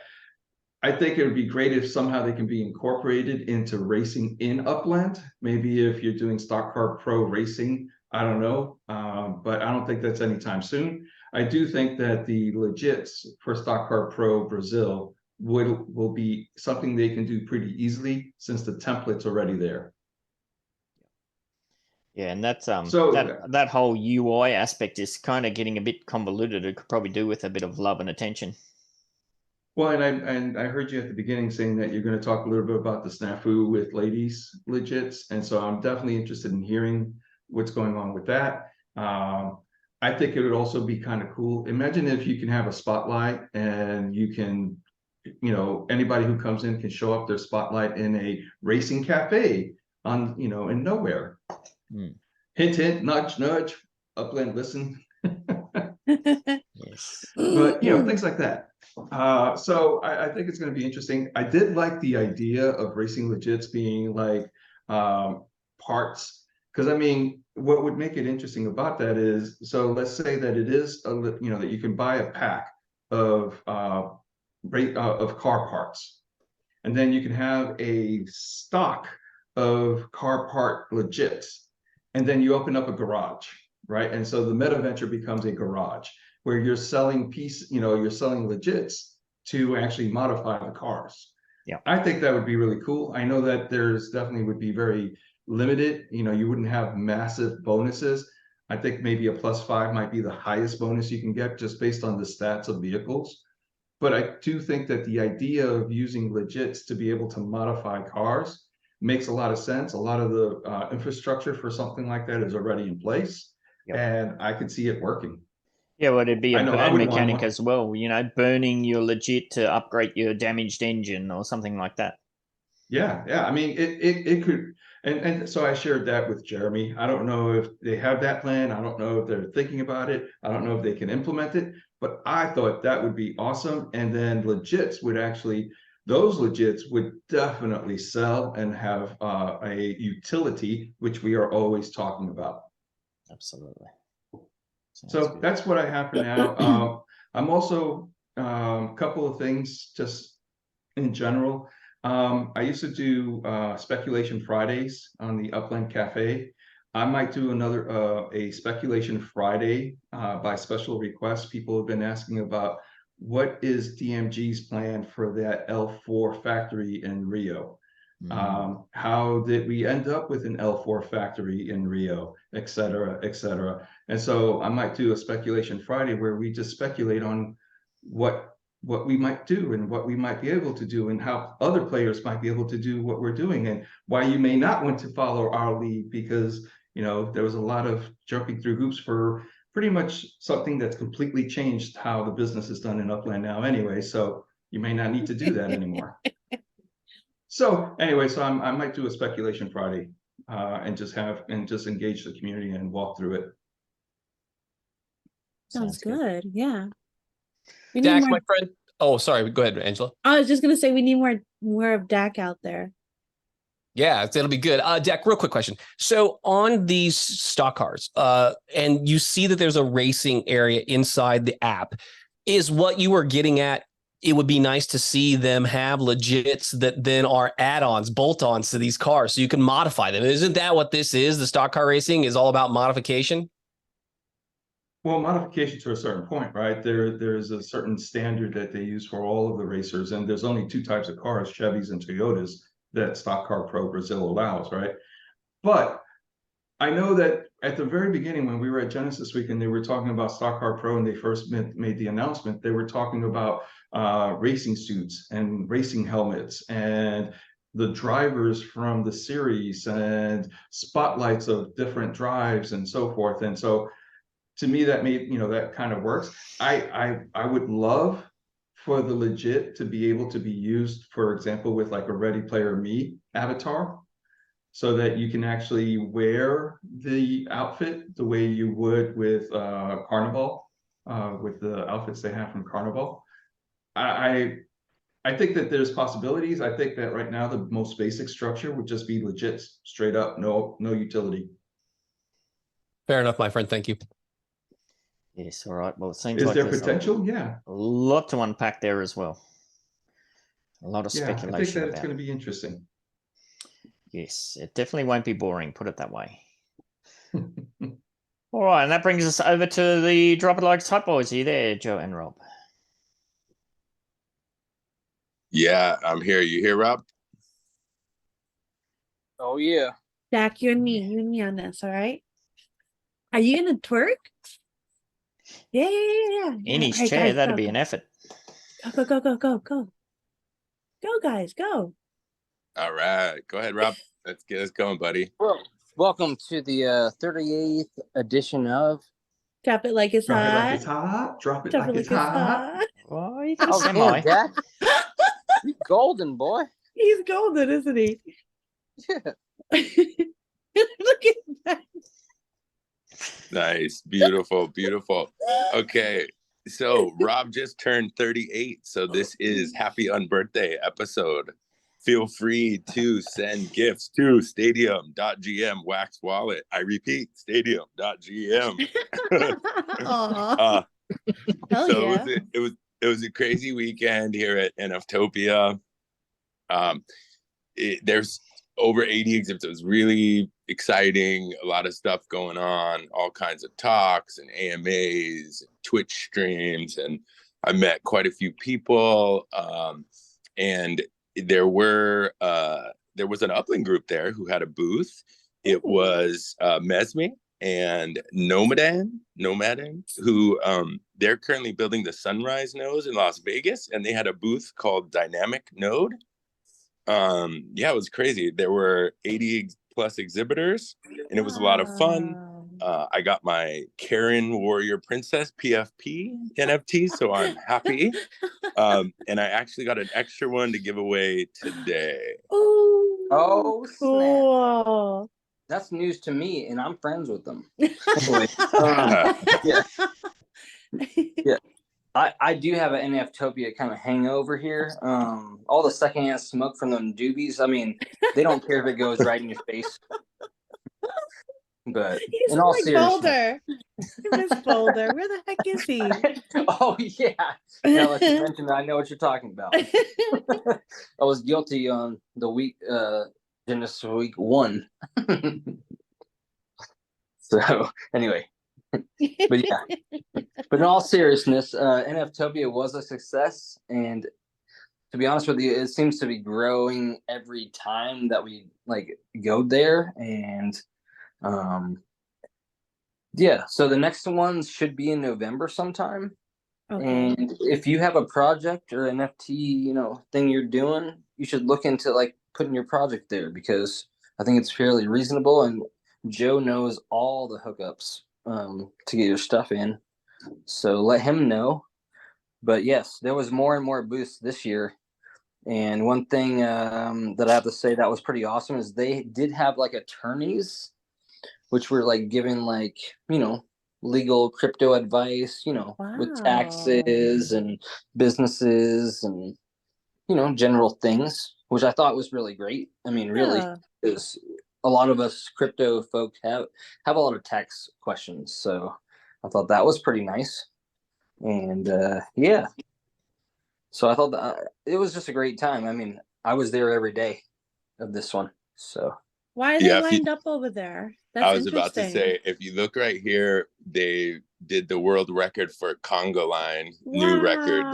I think it would be great if somehow they can be incorporated into racing in Upland. Maybe if you're doing Stock Car Pro racing, I don't know, but I don't think that's anytime soon. I do think that the legits for Stock Car Pro Brazil will be something they can do pretty easily since the template's already there. Yeah, and that's that whole UI aspect is kind of getting a bit convoluted. It could probably do with a bit of love and attention. Well, and I heard you at the beginning saying that you're going to talk a little bit about the snafu with ladies legits, and so I'm definitely interested in hearing what's going on with that. I think it would also be kind of cool. Imagine if you can have a spotlight and you can, you know, anybody who comes in can show up their spotlight in a racing cafe on, you know, in nowhere. Hint, hint, nudge, nudge, Upland, listen. Yes. But, you know, things like that. So I think it's going to be interesting. I did like the idea of racing legits being like parts, because I mean, what would make it interesting about that is, so let's say that it is, you know, that you can buy a pack of car parts, and then you can have a stock of car part legits, and then you open up a garage, right? And so the meta venture becomes a garage where you're selling you're selling legits to actually modify the cars. Yeah, I think that would be really cool. I know that there's definitely would be very limited. You know, you wouldn't have massive bonuses. I think maybe a +5 might be the highest bonus you can get just based on the stats of vehicles. But I do think that the idea of using legits to be able to modify cars makes a lot of sense. A lot of the infrastructure for something like that is already in place, and I could see it working. Yeah, well, it'd be a burn mechanic as well, you know, burning your legit to upgrade your damaged engine or something like that. Yeah, yeah. I mean, it could, and so I shared that with Jeremy. I don't know if they have that plan. I don't know if they're thinking about it. I don't know if they can implement it, but I thought that would be awesome. And then legits would actually, those legits would definitely sell and have a utility, which we are always talking about. Absolutely. So that's what I have for now. I'm also a couple of things just in general. I used to do Speculation Fridays on the Upland Cafe. I might do another a Speculation Friday by special request. People have been asking about what is DMG's plan for that L4 factory in Rio? How did we end up with an L4 factory in Rio, et cetera, et cetera. And so I might do a speculation Friday where we just speculate on what we might do and what we might be able to do and how other players might be able to do what we're doing and why you may not want to follow our lead because, you know, there was a lot of jumping through hoops for pretty much something that's completely changed how the business is done in Upland now anyway. So you may not need to do that anymore. So anyway, so I might do a speculation Friday and just engage the community and walk through it. Sounds good. Yeah. Dak, my friend. Oh, sorry. Go ahead, Angela. I was just gonna say we need more of Dak out there. Yeah, it'll be good. Dak, real quick question. So on these stock cars, and you see that there's a racing area inside the app, is what you were getting at, it would be nice to see them have legits that then are add-ons, bolt-ons to these cars so you can modify them. Isn't that what this is? The stock car racing is all about modification? Well, modification to a certain point, right? There's a certain standard that they use for all of the racers, and there's only two types of cars, Chevys and Toyotas, that Stock Car Pro Brazil allows, right? But I know that at the very beginning when we were at Genesis Week and they were talking about Stock Car Pro and they first made the announcement, they were talking about racing suits and racing helmets and the drivers from the series and spotlights of different drives and so forth. And so to me, that made, you know, that kind of works. I would love for the legit to be able to be used, for example, with like a Ready Player Me avatar, so that you can actually wear the outfit the way you would with Carnival, with the outfits they have from Carnival. I think that there's possibilities. I think that right now the most basic structure would just be legit, straight up, no utility. Fair enough, my friend. Thank you. Yes, all right. Well, it seems Is like there there's potential? Yeah. A lot to unpack there as well. A lot of speculation. I think that it's going to be interesting. Yes, it definitely won't be boring, put it that way. All right, and that brings us over to the Drop It Like Type Boys. Are you there, Joe and Rob? Yeah, I'm here. You here, Rob? Oh, yeah. Dak, you and me on this, all right? Are you gonna twerk? Yeah. In his All right, chair, guys, that'd go. be an effort. Go. Go, guys, go. All right. Go ahead, Rob. Let's get us going, buddy. Well, welcome to the 38th edition of Drop It Like It's Drop Hot. it like it's hot. Drop it like it's hot. Well, you can Oh, semi. Dak. You golden, boy. He's golden, isn't he? Yeah. Look at that. Nice. Beautiful. Okay. So Rob just turned 38. So this is Happy Unbirthday episode. Feel free to send gifts to stadium.gm wax wallet. I repeat, stadium.gm. Hell So yeah. it was a crazy weekend here at NFtopia. There's over 80 exhibits. It was really exciting. A lot of stuff going on, all kinds of talks and AMAs, Twitch streams, and I met quite a few people. And there was an Upland group there who had a booth. It was Mesme and Nomadan, who they're currently building the Sunrise Node in Las Vegas, and they had a booth called Dynamic Node. It was crazy. There were 80 plus exhibitors, and it was a lot of fun. I got my Karen Warrior Princess PFP NFT, so I'm happy. And I actually got an extra one to give away today. Oh, cool. That's news to me, and I'm friends with them. Yeah. I do have an NFtopia kind of hangover here. All the secondhand smoke from them doobies. I mean, they don't care if it goes right in your face. But He's in all like seriousness, Boulder. Miss Boulder. Where the heck is he? Oh yeah. Now that you mentioned that, I know what you're talking about. I was guilty on the week Genesis week 1. So anyway, But yeah, but in all seriousness, NFTopia was a success, and to be honest with you, it seems to be growing every time that we like go there. And yeah, so the next ones should be in November sometime. Okay. And if you have a project or NFT, thing you're doing, you should look into like putting your project there, because I think it's fairly reasonable, and Joe knows all the hookups to get your stuff in. So let him know. But yes, there was more and more booths this year. And one thing that I have to say that was pretty awesome is they did have like attorneys, which were like giving like, legal crypto advice, with taxes and businesses and, general things, which I thought was really great. I mean, really, because a lot of us crypto folk have a lot of tax questions. So I thought that was pretty nice. And yeah. So I thought that it was just a great time. I mean, I was there every day of this one. So why are they lined up over there? That's I was about to say, if you look right here, they did the world record for Congo line, new record.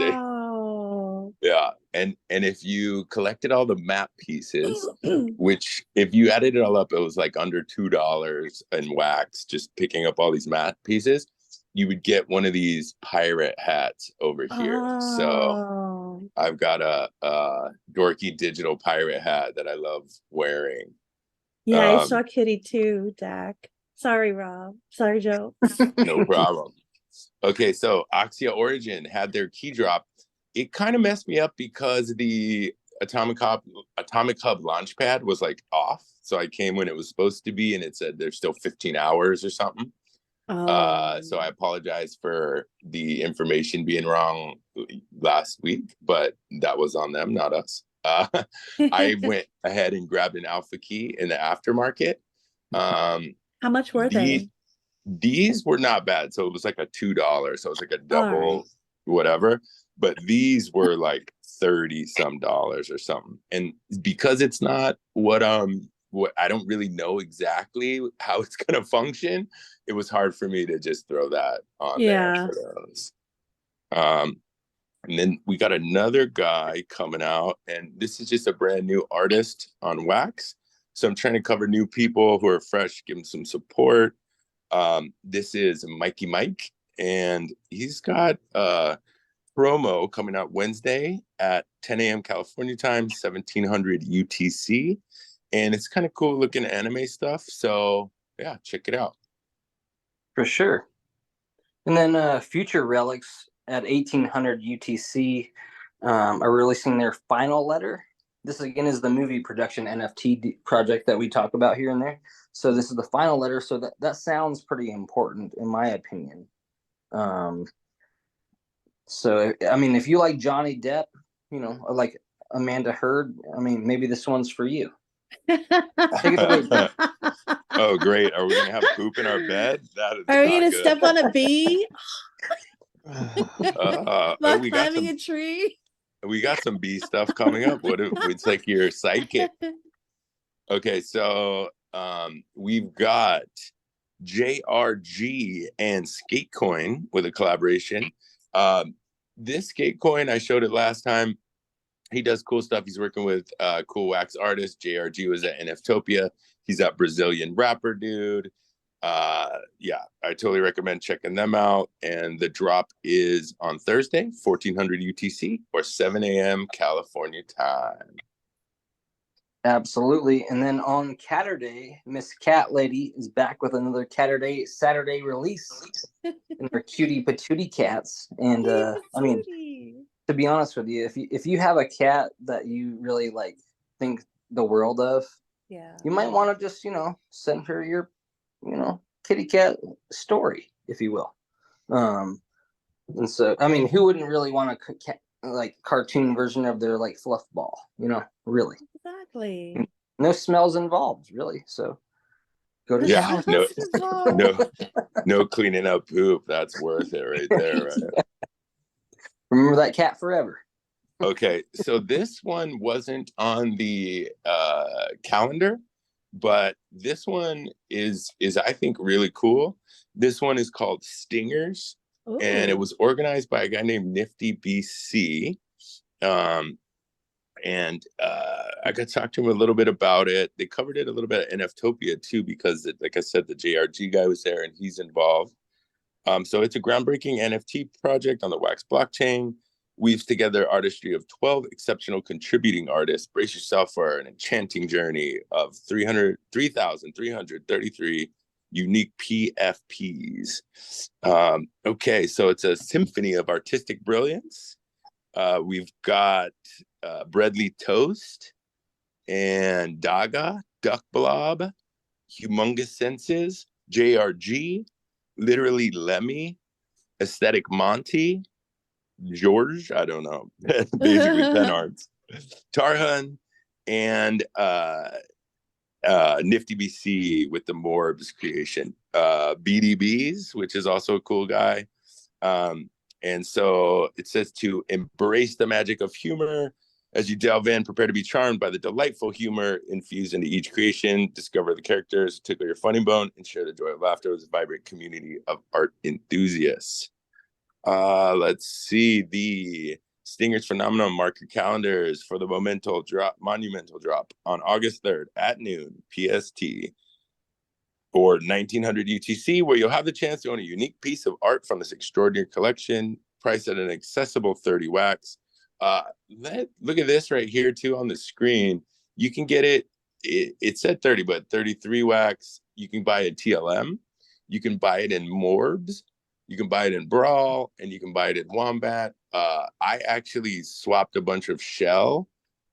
Yeah, and if you collected all the map pieces, which if you added it all up, it was like under $2 in wax, just picking up all these map pieces, you would get one of these pirate hats over here. So I've got a dorky digital pirate hat that I love wearing. Yeah, I saw Kitty too, Dak. Sorry, Rob. Sorry, Joe. No problem. Okay, so Axia Origin had their key drop. It kind of messed me up because the Atomic Hub launchpad was like off. So I came when it was supposed to be, and it said there's still 15 hours or something. So I apologize for the information being wrong last week, but that was on them, not us. I went ahead and grabbed an alpha key in the aftermarket. How much were they? These were not bad. So it was like a $2. So it was like a double whatever. But these were like 30 some dollars or something. And because it's not what I don't really know exactly how it's gonna function, it was hard for me to just throw that on there for those. And then we got another guy coming out, and this is just a brand new artist on wax. So I'm trying to cover new people who are fresh, give them some support. This is Mikey Mike, and he's got a promo coming out Wednesday at 10 a.m. California time, 1700 UTC. And it's kind of cool looking anime stuff. So yeah, check it out. For sure. And then Future Relics at 1800 UTC are releasing their final letter. This again is the movie production NFT project that we talk about here and there. So this is the final letter. So that sounds pretty important in my opinion. So I mean, if you like Johnny Depp, or like Amanda Heard, I mean, maybe this one's for you. Oh, great. Are we going to have poop in our bed? Are we going to step on a bee? While climbing a tree? We got some bee stuff coming up. What if it's like your sidekick? Okay, so we've got JRG and Skatecoin with a collaboration. This Skatecoin, I showed it last time. He does cool stuff. He's working with cool wax artists. JRG was at NFTopia. He's that Brazilian rapper dude. Yeah, I totally recommend checking them out. And the drop is on Thursday, 1400 UTC or 7 a.m. California time. Absolutely. And then on Catterday, Miss Cat Lady is back with another Catterday Saturday release in her cutie patootie cats. And I mean, to be honest with you, if you have a cat that you really like think the world of, you might want to just send her your kitty cat story, if you will. And so I mean, who wouldn't really want a cartoon version of their like fluff ball, really? Exactly. No smells involved, really. So go to no cleaning up poop. That's worth it right there, right? Remember that cat forever. Okay, so this one wasn't on the calendar, but this one is I think really cool. This one is called Stingers, and it was organized by a guy named Nifty BC. And I got to talk to him a little bit about it. They covered it a little bit at NFtopia too, because like I said, the JRG guy was there and he's involved. So it's a groundbreaking NFT project on the Wax blockchain, weaves together artistry of 12 exceptional contributing artists. Brace yourself for an enchanting journey of 3,333 unique PFPs. Okay, so it's a symphony of artistic brilliance. We've got Breadly Toast and Daga, Duck Blob, Humongous Senses, JRG, Literally Lemmy, Aesthetic Monty, George, I don't know, basically 10 arts, Tarhun, and Nifty BC with the Morbs creation, BDBs, which is also a cool guy. And so it says to embrace the magic of humor. As you delve in, prepare to be charmed by the delightful humor infused into each creation. Discover the characters, tickle your funny bone, and share the joy of laughter with a vibrant community of art enthusiasts. Let's see. The Stingers Phenomenon mark your calendars for the monumental drop on August 3rd at noon PST or 1900 UTC, where you'll have the chance to own a unique piece of art from this extraordinary collection, priced at an accessible 30 wax. Look at this right here too on the screen. You can get it said 30, but 33 wax. You can buy it TLM. You can buy it in Morbs. You can buy it in Brawl, and you can buy it in Wombat. I actually swapped a bunch of shell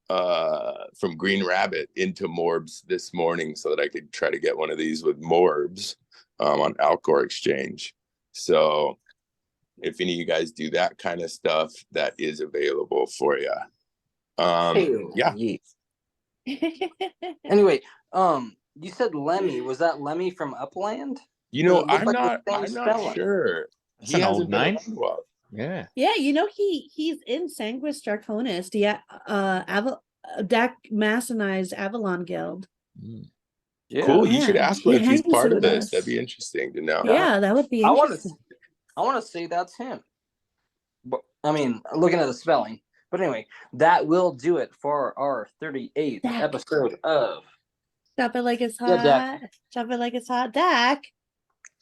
from Green Rabbit into Morbs this morning so that I could try to get one of these with Morbs on Alcor Exchange. So if any of you guys do that kind of stuff, that is available for you. Yeah. Anyway, you said Lemmy. Was that Lemmy from Upland? You know, I'm like not sure. That's an old name. Yeah. Yeah, you know, he's in Sanguis Draconis, the Masonized Avalon Guild. Yeah. Cool. You should ask him if he's part of this. us. That'd be interesting to know. Yeah, that would be interesting. I want to say that's him. But I mean, looking at the spelling. But anyway, that will do it for our 38th episode of Chop It Like It's Yeah, Hot. Dak. Chop It Like It's Hot. Dak.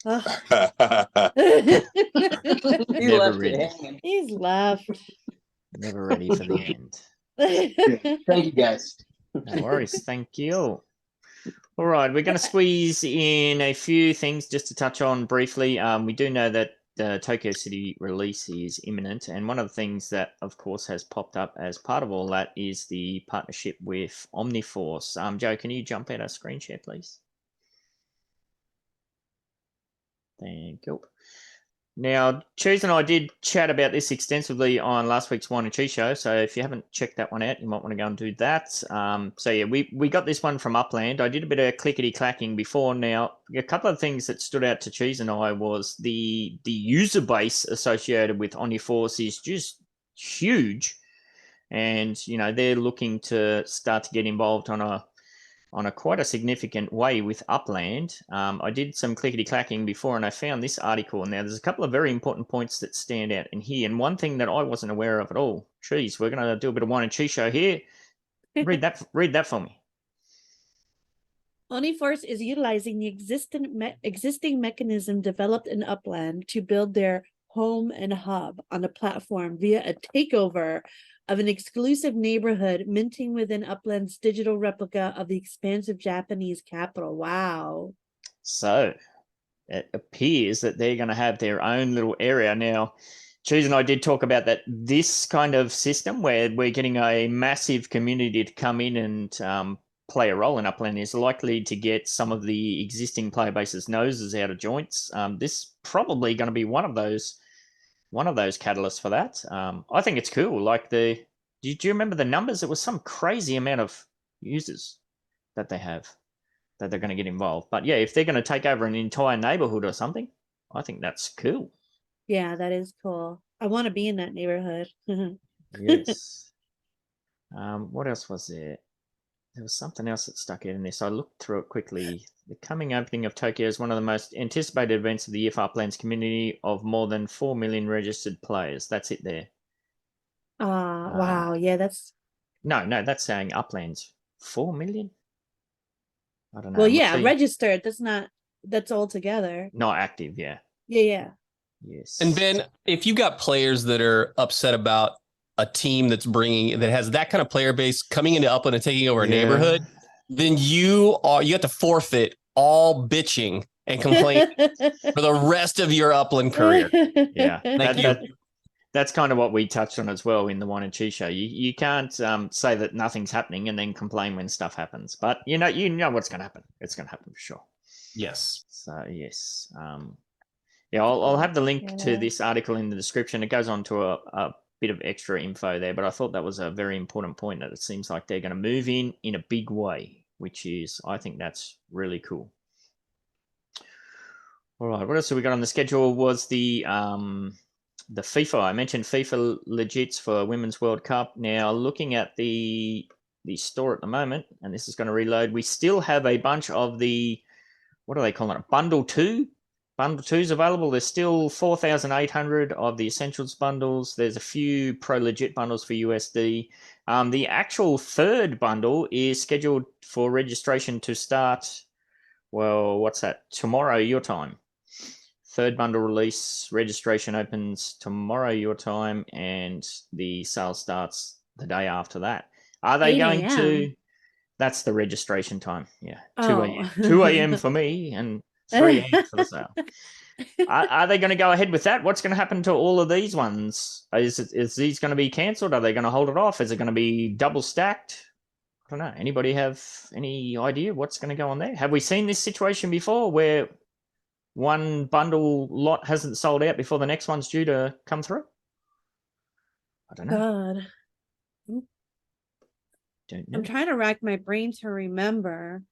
Never ready. He's left. Never ready for the end. Thank you, guys. No worries. Thank you. All right, we're going to squeeze in a few things just to touch on briefly. We do know that the Tokyo City release is imminent, and one of the things that, of course, has popped up as part of all that is the partnership with Omniforce. Joe, can you jump out our screen share, please? Thank you. Now, Cheese and I did chat about this extensively on last week's Wine and Cheese show, so if you haven't checked that one out, you might want to go and do that. So yeah, we got this one from Upland. I did a bit of clickety-clacking before. Now, a couple of things that stood out to Cheese and I was the user base associated with Omniforce is just huge, and you know they're looking to start to get involved on a quite a significant way with Upland. I did some clickety-clacking before and I found this article. Now, there's a couple of very important points that stand out in here. And one thing that I wasn't aware of at all. Cheese, we're going to do a bit of Wine and Cheese show here. Read that for me. Omniforce is utilizing the existing mechanism developed in Upland to build their home and hub on the platform via a takeover of an exclusive neighborhood minting within Upland's digital replica of the expansive Japanese capital. Wow. So it appears that they're going to have their own little area. Now, Cheese and I did talk about that this kind of system where we're getting a massive community to come in and play a role in Upland is likely to get some of the existing player base's noses out of joints. This probably going to be one of those catalysts for that. I think it's cool. Like do you remember the numbers? It was some crazy amount of users that they have that they're going to get involved. But yeah, if they're going to take over an entire neighborhood or something, I think that's cool. Yeah, that is cool. I want to be in that neighborhood. Yes. What else was there? there was something else that stuck out in this. I looked through it quickly. The coming opening of Tokyo is one of the most anticipated events of the year for Upland's community of more than 4 million registered players. That's it there. Wow. Yeah, that's. No, that's saying Upland's 4 million. I don't know. Well, yeah, registered. That's all together. Not active, yeah. Yeah. Yes. And Ben, if you got players that are upset about a team that has that kind of player base coming into Upland and taking over a neighborhood, then you have to forfeit all bitching and complaint for the rest of your Upland career. Yeah. That's kind of what we touched on as well in the Wine and Cheese show. You can't say that nothing's happening and then complain when stuff happens. But you know what's going to happen. It's going to happen for sure. Yes. So yes. I'll have the link to this article in the description. It goes on to a bit of extra info there, but I thought that was a very important point, that it seems like they're going to move in a big way, which is, I think that's really cool. All right, what else have we got on the schedule? Was the FIFA. I mentioned FIFA legits for Women's World Cup. Now, looking at the store at the moment, and this is going to reload, we still have a bunch of the, what do they call it, Bundle 2? Bundle 2's available. There's still 4,800 of the Essentials bundles. There's a few Pro Legit bundles for USD. The actual third bundle is scheduled for registration to start, well, what's that? Tomorrow, your time. Third bundle release, registration opens tomorrow, your time, and the sale starts the day after that. Are they going to... That's the registration time. Yeah, 2 a.m. 2 a.m. for me and 3 a.m. for the sale. Are they going to go ahead with that? What's going to happen to all of these ones? Is these going to be cancelled? Are they going to hold it off? Is it going to be double stacked? I don't know. Anybody have any idea what's going to go on there? Have we seen this situation before where one bundle lot hasn't sold out before the next one's due to come through? I don't know. God. Don't know. I'm trying to rack my brain to remember.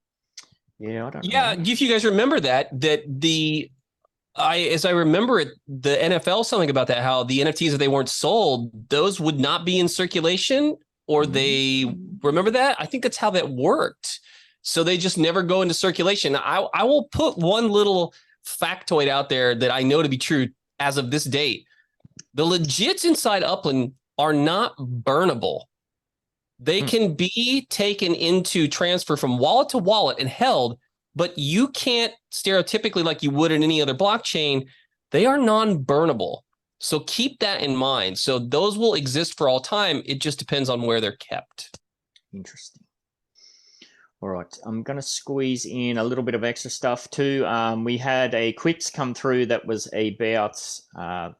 Yeah, I don't know. Yeah, if you guys remember that as I remember it, the NFL something about that, how the NFTs, if they weren't sold, those would not be in circulation, or they remember that? I think that's how that worked. So they just never go into circulation. I will put one little factoid out there that I know to be true as of this date. The legits inside Upland are not burnable. They can be taken into transfer from wallet to wallet and held, but you can't stereotypically, like you would in any other blockchain, they are non-burnable. So keep that in mind. So those will exist for all time. It just depends on where they're kept. Interesting. All right, I'm going to squeeze in a little bit of extra stuff too. We had a QIPS come through that was about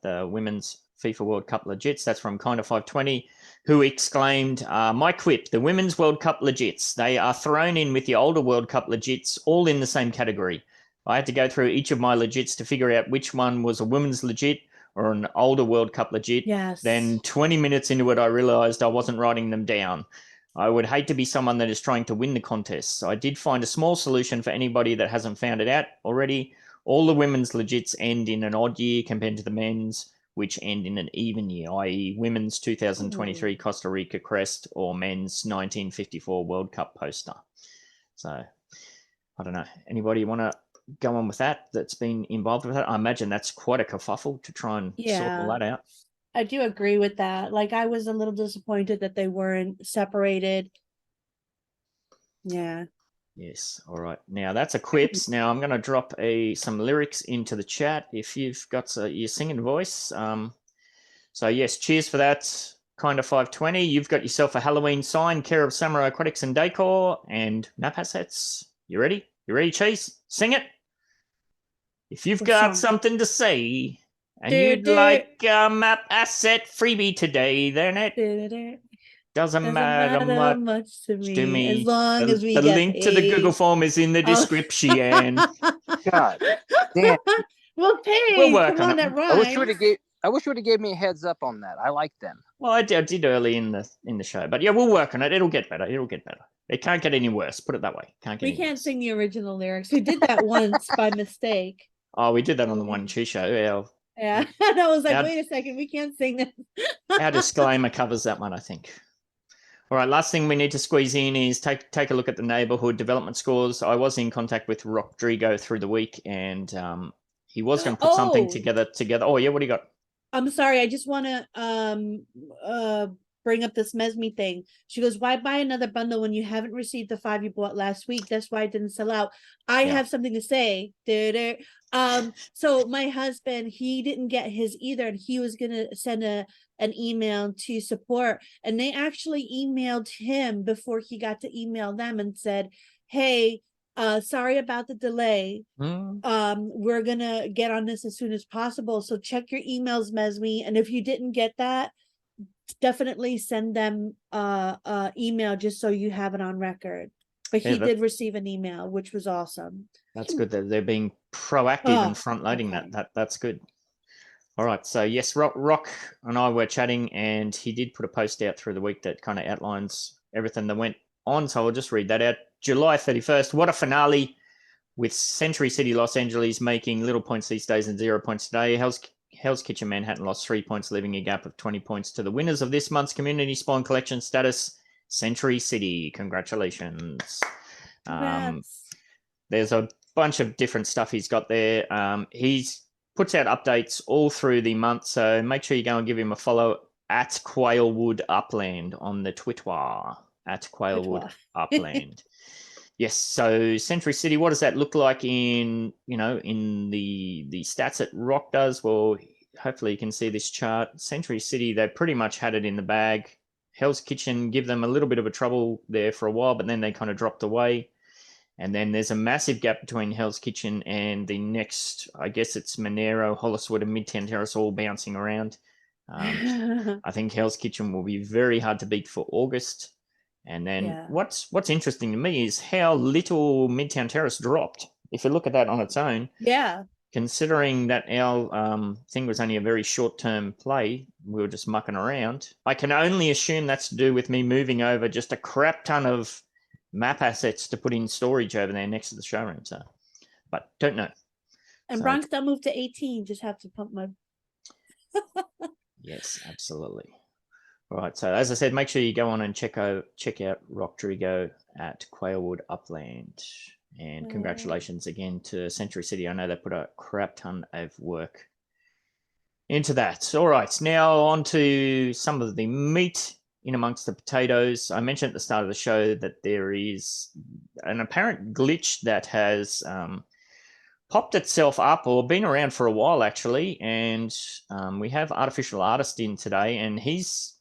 the Women's FIFA World Cup legits. That's from Kinda520, who exclaimed, my quip, the Women's World Cup legits. They are thrown in with the older World Cup legits, all in the same category. I had to go through each of my legits to figure out which one was a women's legit or an older World Cup legit. Yes. Then 20 minutes into it, I realized I wasn't writing them down. I would hate to be someone that is trying to win the contest. So I did find a small solution for anybody that hasn't found it out already. All the women's legits end in an odd year compared to the men's, which end in an even year, i.e. women's 2023 Costa Rica crest or men's 1954 World Cup poster. So I don't know. Anybody want to go on with that that's been involved with that? I imagine that's quite a kerfuffle to try and sort all that out. I do agree with that. Like, I was a little disappointed that they weren't separated. Yeah. Yes. All right. Now that's a QIPS. Now I'm going to drop some lyrics into the chat if you've got your singing voice. So yes, cheers for that. Kinda520. You've got yourself a Halloween sign, care of Samurai Aquatics and Decor and map assets. You ready? You ready, Cheese? Sing it. If you've got something to say and you'd like a map asset freebie today, then it doesn't matter much to me. As long as we the get link to the Google form is in the description. God damn. Well, We'll work come on it. that I wish you rhymes. would have gave me a heads up on that. I like them. Well, I did early in the show, but yeah, we'll work on it. It'll get better. It can't get any worse. Put it that way. We can't sing the original lyrics. We did that once by mistake. Oh, we did that on the 112 show. Yeah, and I was like, wait a second, we can't sing this. Our disclaimer covers that one, I think. All right, last thing we need to squeeze in is take a look at the neighborhood development scores. I was in contact with Rodrigo through the week, and he was going to put something together. Oh yeah, what do you got? I'm sorry, I just want to bring up this Mesme thing. She goes, why buy another bundle when you haven't received the 5 you bought last week? That's why it didn't sell out. I have something to say. So my husband, he didn't get his either, and he was gonna send an email to support, and they actually emailed him before he got to email them and said, hey, sorry about the delay. We're gonna get on this as soon as possible, so check your emails, Mesme, and if you didn't get that, definitely send them email just so you have it on record. But he did receive an email, which was awesome. That's good that they're being proactive and front loading that's good. All right, so yes, Rock and I were chatting, and he did put a post out through the week that kind of outlines everything that went on, so I'll just read that out. July 31st, what a finale, with Century City Los Angeles making little points these days and 0 points today. Hell's Kitchen Manhattan lost 3 points, leaving a gap of 20 points to the winners of this month's Community Spawn Collection status, Century City. Congratulations. There's a bunch of different stuff he's got there. He's puts out updates all through the month, so make sure you go and give him a follow at Quailwood Upland on the Twitter, at Quailwood Upland. Yes, so Century City, what does that look like in the stats that Rock does? Well, hopefully you can see this chart. Century City, they pretty much had it in the bag. Hell's Kitchen give them a little bit of a trouble there for a while, but then they kind of dropped away. And then there's a massive gap between Hell's Kitchen and the next, I guess it's Monero, Holliswood, and Midtown Terrace all bouncing around. I think Hell's Kitchen will be very hard to beat for August. And then what's interesting to me is how little Midtown Terrace dropped. If you look at that on its own, considering that our thing was only a very short-term play, we were just mucking around. I can only assume that's to do with me moving over just a crap ton of map assets to put in storage over there next to the showroom. So, but don't know. And Bronx don't move to 18. Just have to pump my. Yes, absolutely. All right. So as I said, make sure you go on and check out Rodrigo at Quailwood Upland. And congratulations again to Century City. I know they put a crap ton of work into that. All right. Now on to some of the meat in amongst the potatoes. I mentioned at the start of the show that there is an apparent glitch that has popped itself up, or been around for a while actually, and we have ArtificialArtist in today, and he's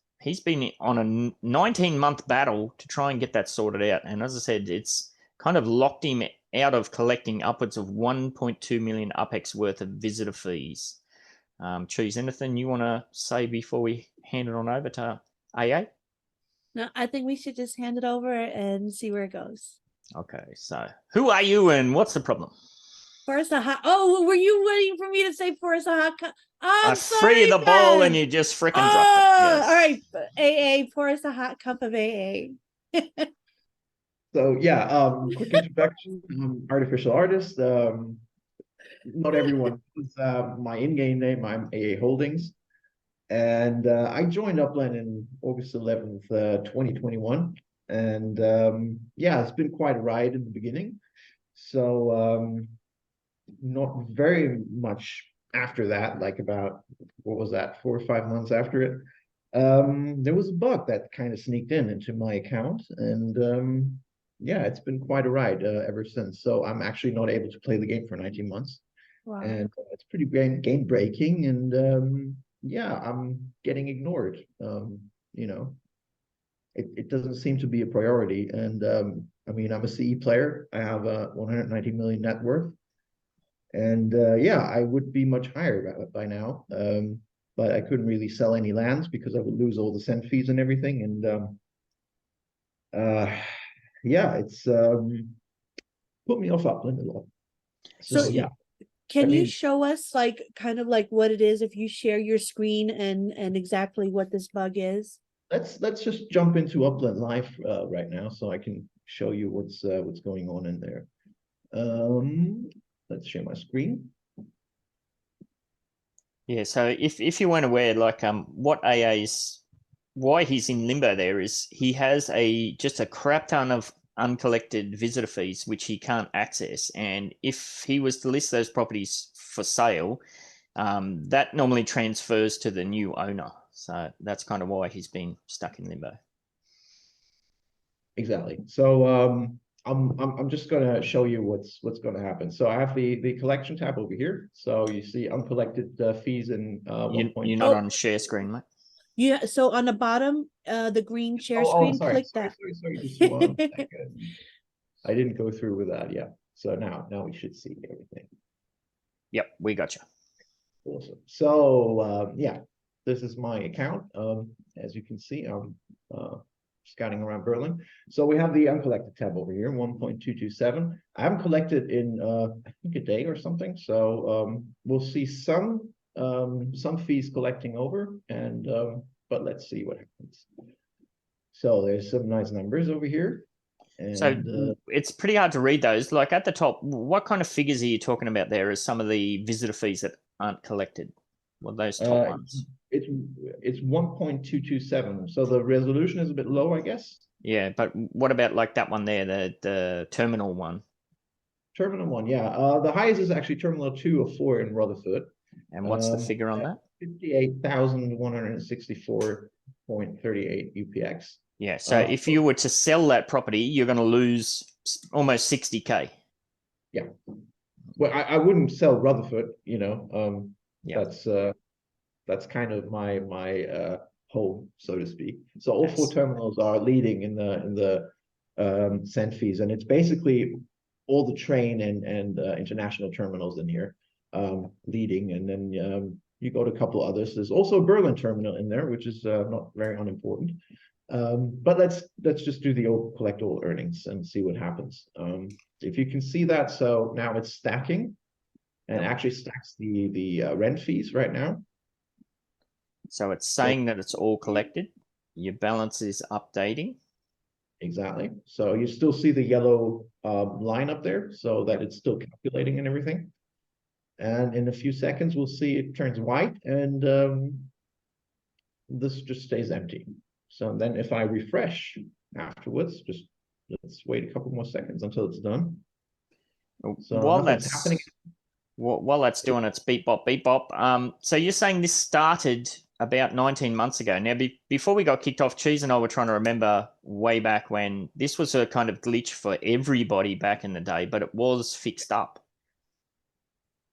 been on a 19-month battle to try and get that sorted out. And as I said, it's kind of locked him out of collecting upwards of 1.2 million UPEX worth of visitor fees. Cheese, anything you want to say before we hand it on over to AA? No, I think we should just hand it over and see where it goes. Okay, so who are you and what's the problem? Forrest a hot. Oh, were you waiting for me to say Forrest a hot? I free the ball and you just freaking dropped it. Yes. All right, AA, Forrest a hot cup of AA. So yeah, quick introduction. I'm ArtificialArtist. Not everyone knows my in-game name. I'm AA Holdings. And I joined Upland in August 11th, 2021. And yeah, it's been quite a ride in the beginning. So not very much after that, like about, what was that, 4 or 5 months after it, there was a bug that kind of sneaked into my account. And yeah, it's been quite a ride ever since. So I'm actually not able to play the game for 19 months. Wow. And it's pretty game breaking. And yeah, I'm getting ignored. It doesn't seem to be a priority. And I mean, I'm a CE player. I have a 190 million net worth. And yeah, I would be much higher by now. But I couldn't really sell any lands because I would lose all the cent fees and everything. And yeah, it's put me off Upland a lot. So yeah. Can you show us like kind of like what it is if you share your screen and exactly what this bug is? Let's just jump into Upland Live right now, so I can show you what's going on in there. Let's share my screen. Yeah, so if you weren't aware, like what AA's why he's in limbo there is he has just a crap ton of uncollected visitor fees which he can't access, and if he was to list those properties for sale, that normally transfers to the new owner. So that's kind of why he's been stuck in limbo. Exactly. So I'm just gonna show you what's gonna happen. So I have the collection tab over here. So you see uncollected fees in You're not on share screen, mate. Yeah, so on the bottom, the green share screen, sorry, click that. sorry, just 1 second. I didn't go through with that. Yeah. So now we should see everything. Yep, we got you. Awesome. So yeah, this is my account. As you can see, I'm scouting around Berlin. So we have the uncollected tab over here, 1.227. I haven't collected in I think a day or something. So we'll see some fees collecting over, and but let's see what happens. So there's some nice numbers over here. And, so it's pretty hard to read those. Like at the top, what kind of figures are you talking about there as some of the visitor fees that aren't collected? Well, those top ones. It's 1.227. So the resolution is a bit low, I guess. Yeah, but what about like that one there, the terminal one? Terminal 1, yeah. The highest is actually Terminal 204 in Rutherford. And what's the figure on that? 58,164.38 UPX. Yeah, so if you were to sell that property, you're going to lose almost 60K. Yeah. Well, I wouldn't sell Rutherford, you know. Yeah. That's kind of my home, so to speak. So all four terminals are leading in the send fees, and it's basically all the train and international terminals in here leading, and then you go to a couple others. There's also a Berlin terminal in there, which is not very unimportant. But let's just do the collect all earnings and see what happens. If you can see that, so now it's stacking, and actually stacks the rent fees right now. So it's saying that it's all collected. Your balance is updating. Exactly. So you still see the yellow line up there, so that it's still calculating and everything. And in a few seconds, we'll see it turns white, and this just stays empty. So then if I refresh afterwards, just let's wait a couple more seconds until it's done. So while that's doing its beep bop, so you're saying this started about 19 months ago. Now, before we got kicked off, Cheese and I were trying to remember way back when this was a kind of glitch for everybody back in the day, but it was fixed up.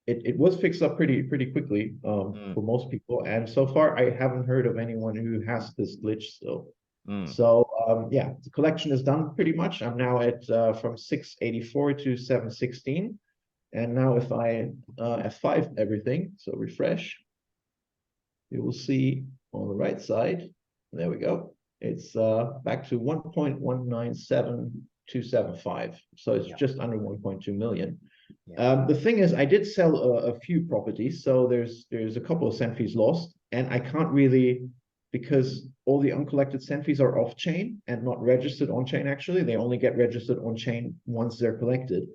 It was fixed up pretty quickly for most people, and so far I haven't heard of anyone who has this glitch still. So yeah, the collection is done pretty much. I'm now at from 684 to 716, and now if I F5 everything, so refresh, you will see on the right side, there we go, it's back to 1.197275, so it's just under 1.2 million. The thing is, I did sell a few properties, so there's a couple of send fees lost, and I can't really, because all the uncollected send fees are off chain and not registered on chain. Actually, they only get registered on chain once they're collected,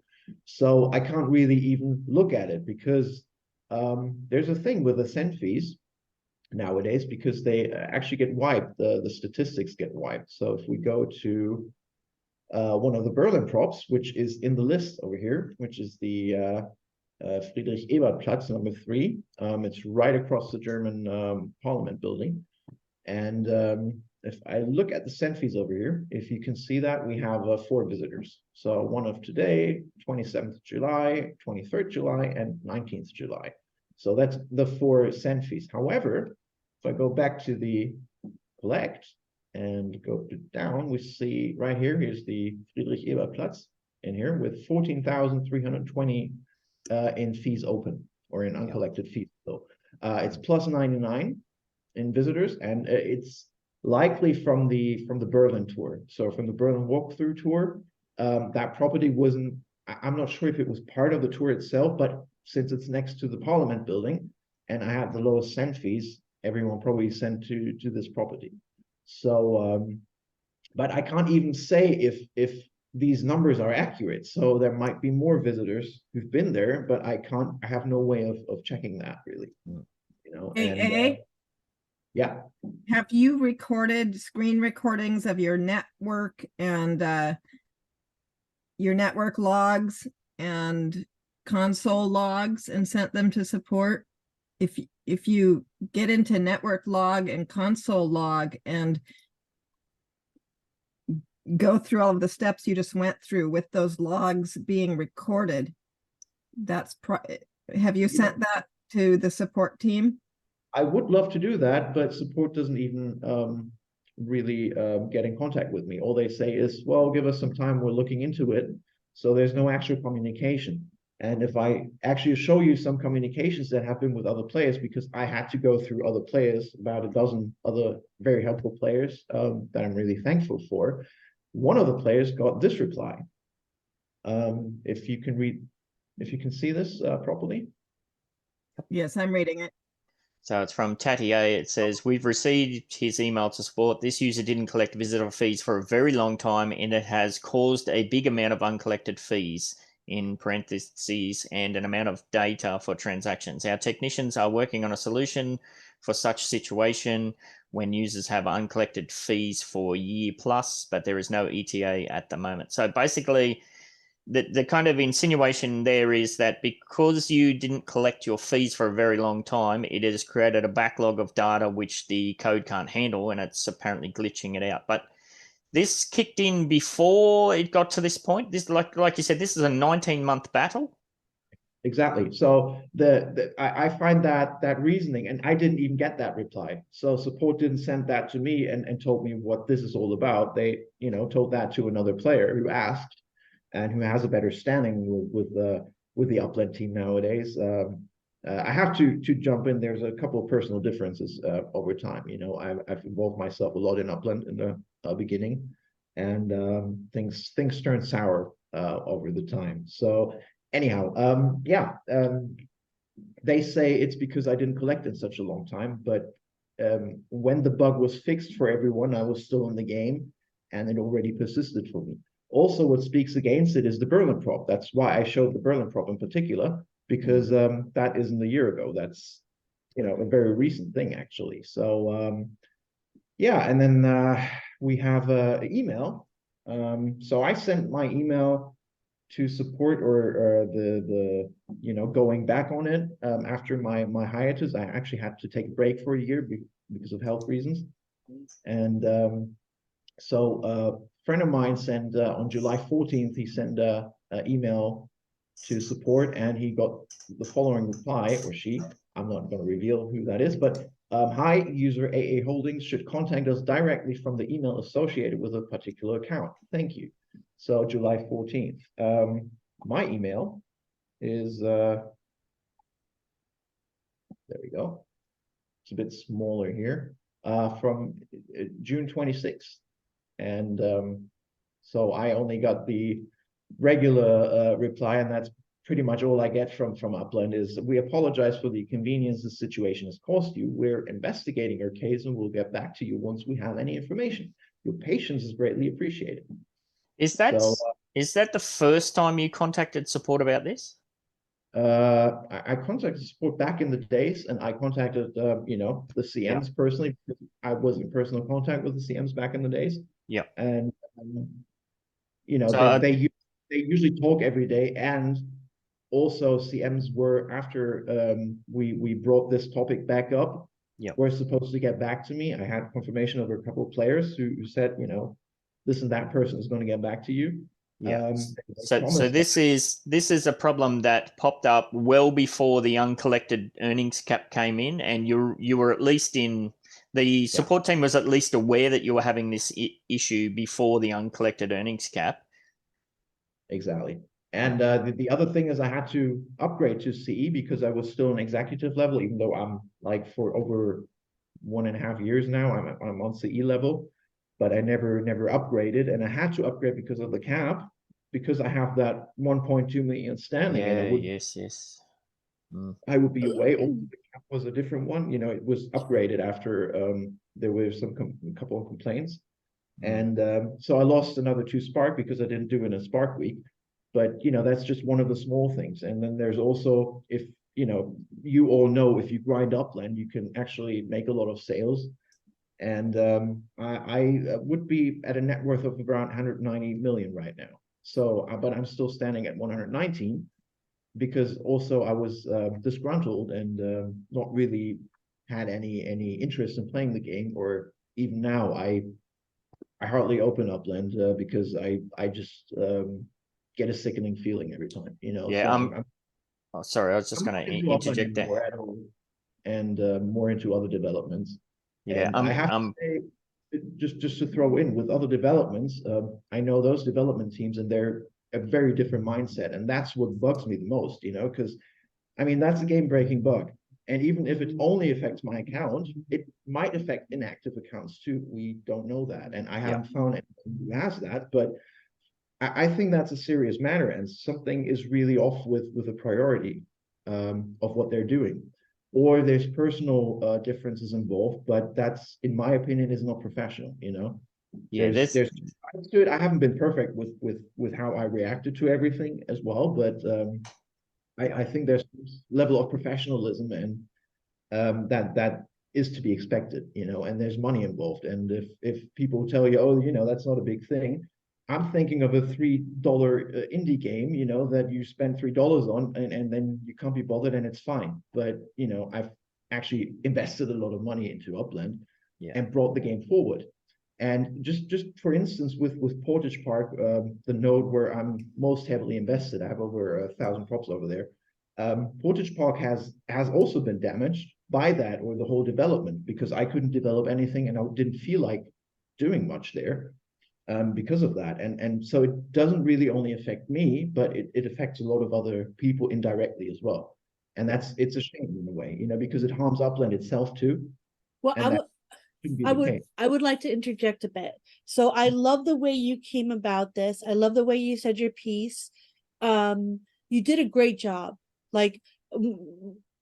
so I can't really even look at it, because there's a thing with the send fees nowadays, because they actually get wiped. The statistics get wiped. So if we go to one of the Berlin props, which is in the list over here, which is the Friedrich-Ebert-Platz number 3. It's right across the German Parliament building. And if I look at the send fees over here, if you can see that, we have 4 visitors. So one of today, 27th July, 23rd July, and 19th July. So that's the 4 send fees. However, if I go back to the collect, and go down, we see right here, here's the Friedrich-Ebert-Platz in here with 14,320 in fees open, or in uncollected fees. So it's plus 99 in visitors, and it's likely from the Berlin tour. So from the Berlin walkthrough tour, that property wasn't, I'm not sure if it was part of the tour itself, but since it's next to the Parliament building, and I have the lowest send fees, everyone probably sent to this property. So, but I can't even say if these numbers are accurate. So there might be more visitors who've been there, but I have no way of checking that really. You know. Yeah. Have you recorded screen recordings of your network and your network logs and console logs and sent them to support? If you get into network log and console log and go through all of the steps you just went through with those logs being recorded, have you sent that to the support team? I would love to do that, but support doesn't even really get in contact with me. All they say is, well, give us some time, we're looking into it. So there's no actual communication. And if I actually show you some communications that have been with other players, because I had to go through other players, about a dozen other very helpful players that I'm really thankful for. One of the players got this reply. If you can see this properly. Yes, I'm reading it. So it's from Tatty A. It says, we've received his email to support. This user didn't collect visitor fees for a very long time, and it has caused a big amount of uncollected fees, in parentheses, and an amount of data for transactions. Our technicians are working on a solution for such situation when users have uncollected fees for a year plus, but there is no ETA at the moment. So basically, the kind of insinuation there is that because you didn't collect your fees for a very long time, it has created a backlog of data which the code can't handle, and it's apparently glitching it out. But this kicked in before it got to this point. This, like you said, this is a 19-month battle. Exactly. So I find that reasoning, and I didn't even get that reply. So support didn't send that to me and told me what this is all about. They, told that to another player who asked, and who has a better standing with the Upland team nowadays. I have to jump in. There's a couple of personal differences over time. I've involved myself a lot in Upland in the beginning, and things turn sour over the time. So anyhow, they say it's because I didn't collect in such a long time. But when the bug was fixed for everyone, I was still in the game, and it already persisted for me. Also, what speaks against it is the Berlin prop. That's why I showed the Berlin prop in particular, because that isn't a year ago. That's, a very recent thing, actually. So, and then we have an email. So I sent my email to support or the going back on it after my hiatus. I actually had to take a break for a year because of health reasons. And so friend of mine sent on July 14th, he sent an email to support, and he got the following reply, or she, I'm not going to reveal who that is, but hi, user AA Holdings should contact us directly from the email associated with a particular account. Thank you. So July 14th. My email is, there we go. It's a bit smaller here, from June 26th. And so I only got the regular reply, and that's pretty much all I get from Upland is, we apologize for the inconvenience this situation has caused you. We're investigating your case and we'll get back to you once we have any information. Your patience is greatly appreciated. Is that the first time you contacted support about this? I contacted support back in the days, and I contacted the CMs personally, because I was in personal contact with the CMs back in the days. Yeah. And so they usually talk every day, and also CMs were, after we brought this topic back up, were supposed to get back to me. I had confirmation of a couple of players who said, this and that person is going to get back to you. Yeah. So this is a problem that popped up well before the uncollected earnings cap came in, and you were at least the support team was at least aware that you were having this issue before the uncollected earnings cap. Exactly. And the other thing is, I had to upgrade to CE because I was still an executive level, even though I'm like, for over 1.5 years now, I'm on CE level, but I never upgraded, and I had to upgrade because of the cap, because I have that 1.2 million standing. Yeah, and yes. I would be away. Also, the cap was a different one. It was upgraded after there were a couple of complaints, and so I lost another 2 Spark because I didn't do it in a Spark week. But that's just one of the small things. And then there's also, if you all know if you grind Upland, you can actually make a lot of sales. And I would be at a net worth of around 190 million right now. So, but I'm still standing at 119 because also I was disgruntled and not really had any interest in playing the game, or even now I hardly open Upland because I just get a sickening feeling every time, Yeah, So oh, sorry, I was just going to interject there. More at home and more into other developments. Yeah, and I have to say, just to throw in with other developments, I know those development teams and they're a very different mindset, and that's what bugs me the most, because I mean that's a game-breaking bug. And even if it only affects my account, it might affect inactive accounts too. We don't know that, and I haven't found anyone who has that, but I think that's a serious matter, and something is really off with the priority of what they're doing. Or there's personal differences involved, but that's, in my opinion, is not professional. Yeah, there's I haven't been perfect with how I reacted to everything as well, but I think there's level of professionalism and that is to be expected, and there's money involved. And if people tell you, oh, that's not a big thing, I'm thinking of a $3 indie game, that you spend $3 on and then you can't be bothered and it's fine. But, I've actually invested a lot of money into Upland and brought the game forward. And just for instance, with Portage Park, the node where I'm most heavily invested, I have over 1,000 props over there. Portage Park has also been damaged by that, or the whole development, because I couldn't develop anything and I didn't feel like doing much there. Because of that. And so it doesn't really only affect me, but it affects a lot of other people indirectly as well. And it's a shame in a way, because it harms Upland itself too. Well, I would like to interject a bit. So I love the way you came about this. I love the way you said your piece. You did a great job. Like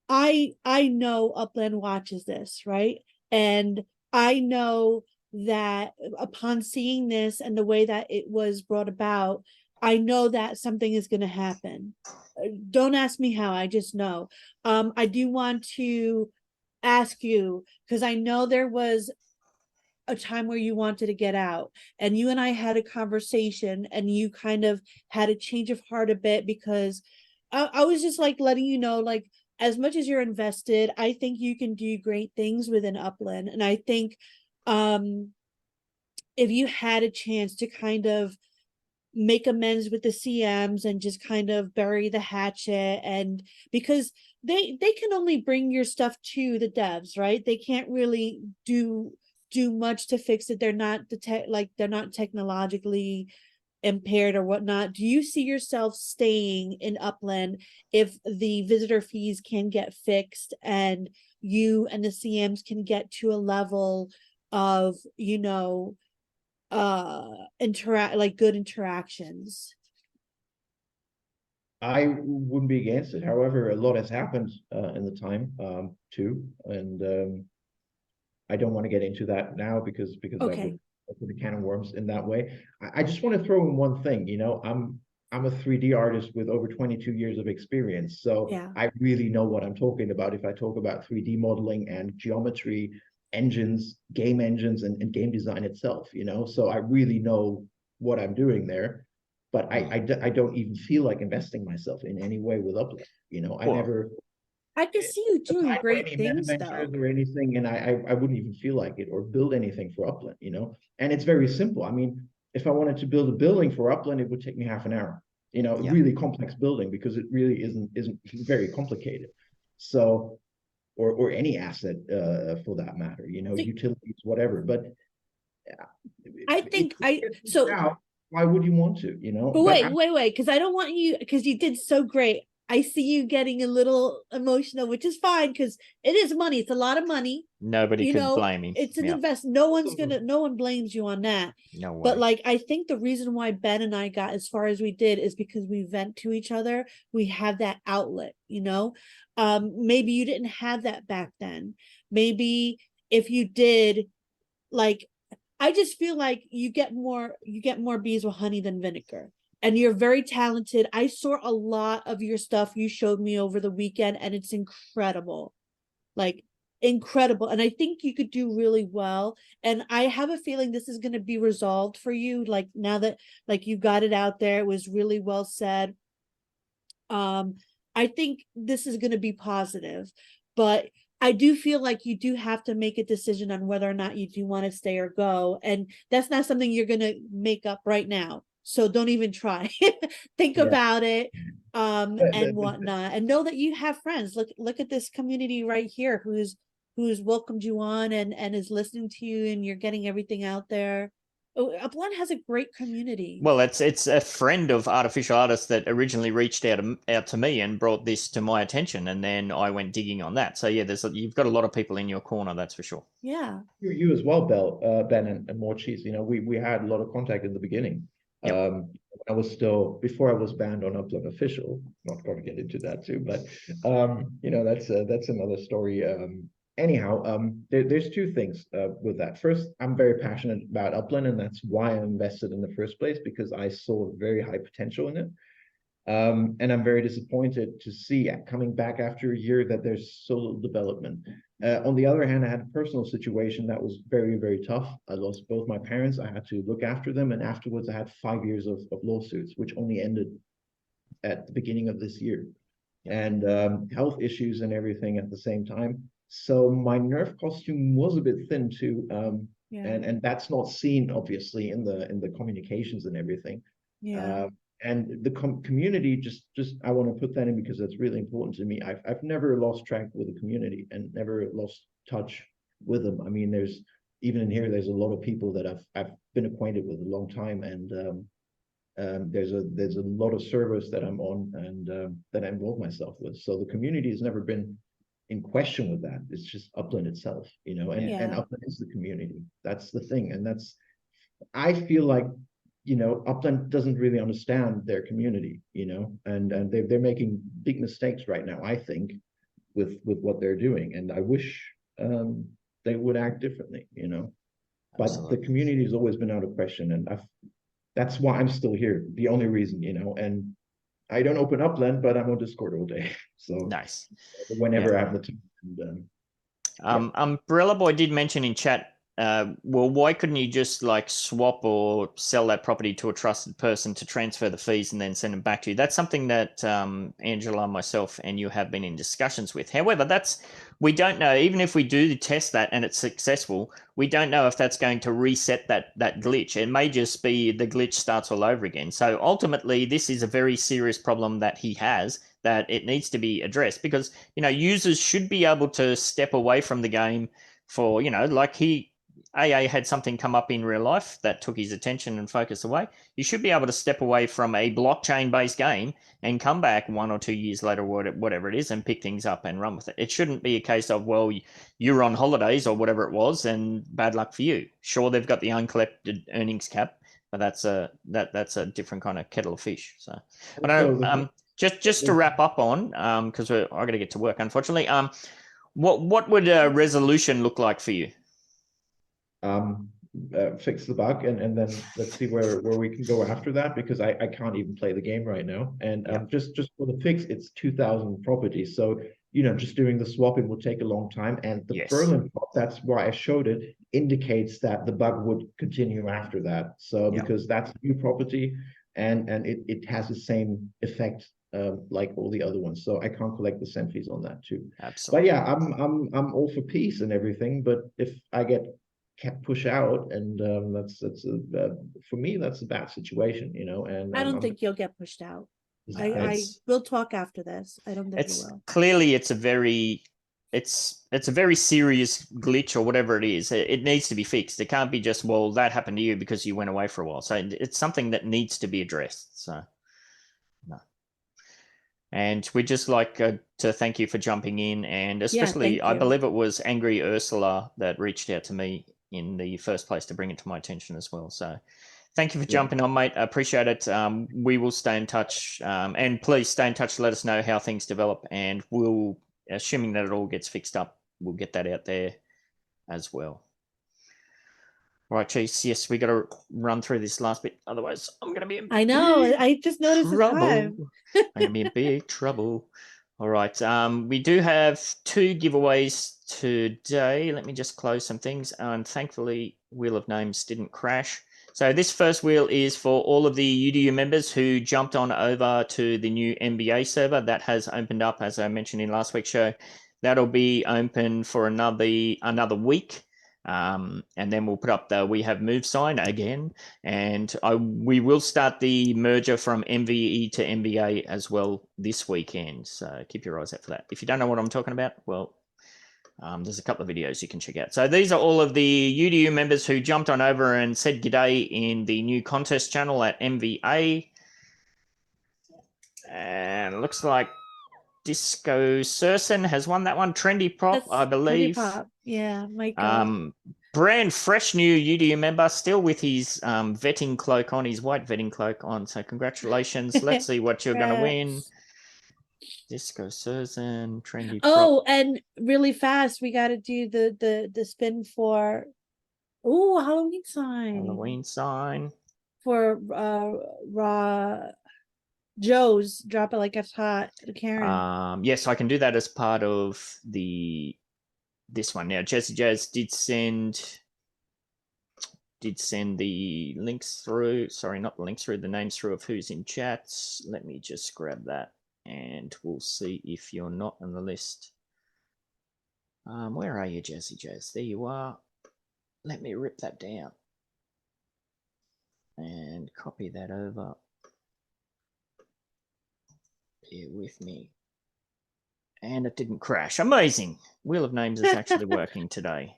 I know Upland watches this, right? And I know that upon seeing this and the way that it was brought about, I know that something is going to happen. Don't ask me how, I just know. I do want to ask you, because I know there was a time where you wanted to get out, and you and I had a conversation and you kind of had a change of heart a bit, because I was just like letting you know, like, as much as you're invested, I think you can do great things within Upland. And I think if you had a chance to kind of make amends with the CMs and just kind of bury the hatchet, and because they can only bring your stuff to the devs, right? They can't really do much to fix it. They're not they're not technologically impaired or whatnot. Do you see yourself staying in Upland if the visitor fees can get fixed and you and the CMs can get to a level of good interactions? I wouldn't be against it. However, a lot has happened in the time too, and I don't want to get into that now because Okay. that would open the can of worms in that way. I just want to throw in one thing. I'm a 3D artist with over 22 years of experience, so I really know what I'm talking about if I talk about 3D modeling and geometry, engines, game engines, and game design itself. So I really know what I'm doing there. But I don't even feel like investing myself in any way with Upland. I can see you doing great things though, or anything, and I wouldn't even feel like it or build anything for Upland. And it's very simple. I mean, if I wanted to build a building for Upland, it would take me half an hour. A really complex building, because it really isn't very complicated. So, or any asset for that matter. Utilities, whatever. But I think why would you want to? But wait, because I don't want you, because you did so great. I see you getting a little emotional, which is fine, because it is money. It's a lot of money. Nobody could blame me. It's an invest. No one blames you on that. No way. But I think the reason why Ben and I got as far as we did is because we vent to each other. We have that outlet, maybe you didn't have that back then. Maybe if you did, I just feel like you get more bees with honey than vinegar. and you're very talented. I saw a lot of your stuff you showed me over the weekend, and it's incredible. Like, incredible. And I think you could do really well. And I have a feeling this is going to be resolved for you. Like, now that like you got it out there, it was really well said. I think this is going to be positive, but I do feel like you do have to make a decision on whether or not you do want to stay or go. And that's not something you're going to make up right now. So don't even try. Think about it, and whatnot, and know that you have friends. Look at this community right here who's welcomed you on and is listening to you, and you're getting everything out there. Upland has a great community. Well, it's a friend of ArtificialArtist that originally reached out to me and brought this to my attention, and then I went digging on that. So yeah, you've got a lot of people in your corner, that's for sure. Yeah. You as well, Ben and Morecheese. You know, we had a lot of contact in the beginning. Yep. I was still, before I was banned on Upland Official. Not going to get into that too, but you know, that's another story. Anyhow, there's two things with that. First, I'm very passionate about Upland, and that's why I invested in the first place, because I saw very high potential in it. And I'm very disappointed to see coming back after a year that there's so little development. On the other hand, I had a personal situation that was very, very tough. I lost both my parents. I had to look after them. And afterwards, I had 5 years of lawsuits, which only ended at the beginning of this year. And health issues and everything at the same time. So my nerve costume was a bit thin too. And that's not seen, obviously, in the communications and everything. Yeah. And the community, just I want to put that in because that's really important to me. I've never lost track with the community and never lost touch with them. I mean, there's even in here, there's a lot of people that I've been acquainted with a long time, and there's a lot of servers that I'm on and that I involve myself with. So the community has never been in question with that. It's just Upland itself, you know, and Upland is the community. That's the thing, and I feel like, you know, Upland doesn't really understand their community, you know, and they're making big mistakes right now, I think, with what they're doing. And I wish they would act differently, you know. But the community has always been out of question, and that's why I'm still here. The only reason, you know, and I don't open Upland, but I'm on Discord all day. So nice. Whenever I have the time. And, Umbrella Boy did mention in chat, well, why couldn't you just like swap or sell that property to a trusted person to transfer the fees and then send them back to you? That's something that Angela, myself, and you have been in discussions with. However, we don't know. Even if we do test that and it's successful, we don't know if that's going to reset that glitch. It may just be the glitch starts all over again. So ultimately, this is a very serious problem that he has, that it needs to be addressed, because, you know, users should be able to step away from the game for, you know, like AA had something come up in real life that took his attention and focus away. You should be able to step away from a blockchain-based game and come back 1 or 2 years later, whatever it is, and pick things up and run with it. It shouldn't be a case of, well, you're on holidays or whatever it was, and bad luck for you. Sure, they've got the uncollected earnings cap, but that's a different kind of kettle of fish. So I don't. Just to wrap up on, because I got to get to work, unfortunately. What would a resolution look like for you? Fix the bug and then let's see where we can go after that, because I can't even play the game right now. And just for the fix, it's 2,000 properties. So, you know, just doing the swapping will take a long time. And the Berlin plot, that's why I showed it, indicates that the bug would continue after that. So because that's a new property and it has the same effect like all the other ones. So I can't collect the send fees on that too. Absolutely. But yeah, I'm all for peace and everything. But if I get push out, and that's for me, that's a bad situation, you know. And I don't think you'll get pushed out. I will talk after this. I don't think you will. Clearly it's a very serious glitch or whatever it is. It needs to be fixed. It can't be just, well, that happened to you because you went away for a while. So it's something that needs to be addressed. So no. And we'd just like to thank you for jumping in, and especially I believe it was Angry Ursula that reached out to me in the first place to bring it to my attention as well. So thank you for jumping on, mate. I appreciate it. We will stay in touch, and please stay in touch. Let us know how things develop, and we'll, assuming that it all gets fixed up, we'll get that out there as well. Right, Cheese. Yes, we got to run through this last bit. Otherwise, I'm going to be in I know. big I just noticed the trouble. time. I'm going to be in big trouble. All right. We do have 2 giveaways today. Let me just close some things. And thankfully, Wheel of Names didn't crash. So this first wheel is for all of the UDU members who jumped on over to the new NBA server that has opened up, as I mentioned in last week's show. That'll be open for another week. And then we'll put up the We Have Moved sign again. And we will start the merger from MVE to NBA as well this weekend. So keep your eyes out for that. If you don't know what I'm talking about, well, there's a couple of videos you can check out. So these are all of the UDU members who jumped on over and said g'day in the new contest channel at MVA. And it looks like Disco Surson has won that one. Trendy Prop, I believe. Trendy Prop. Yeah, Michael. Brand fresh new UDU member, still with his vetting cloak on, his white vetting cloak on. So congratulations. Let's see what you're going to win. Disco Surson, Trendy Prop. Oh, and really fast, we got to do the spin for Halloween sign. Halloween sign. For Raw Joe's Drop It Like It's Hot to Karen. Yes, I can do that as part of this one. Now, Jesse Jazz did send the links through. Sorry, not the links through, the names through of who's in chats. Let me just grab that and we'll see if you're not on the list. Where are you, Jesse Jazz? There you are. Let me rip that down and copy that over. Bear with me. And it didn't crash. Amazing. Wheel of Names is actually working today.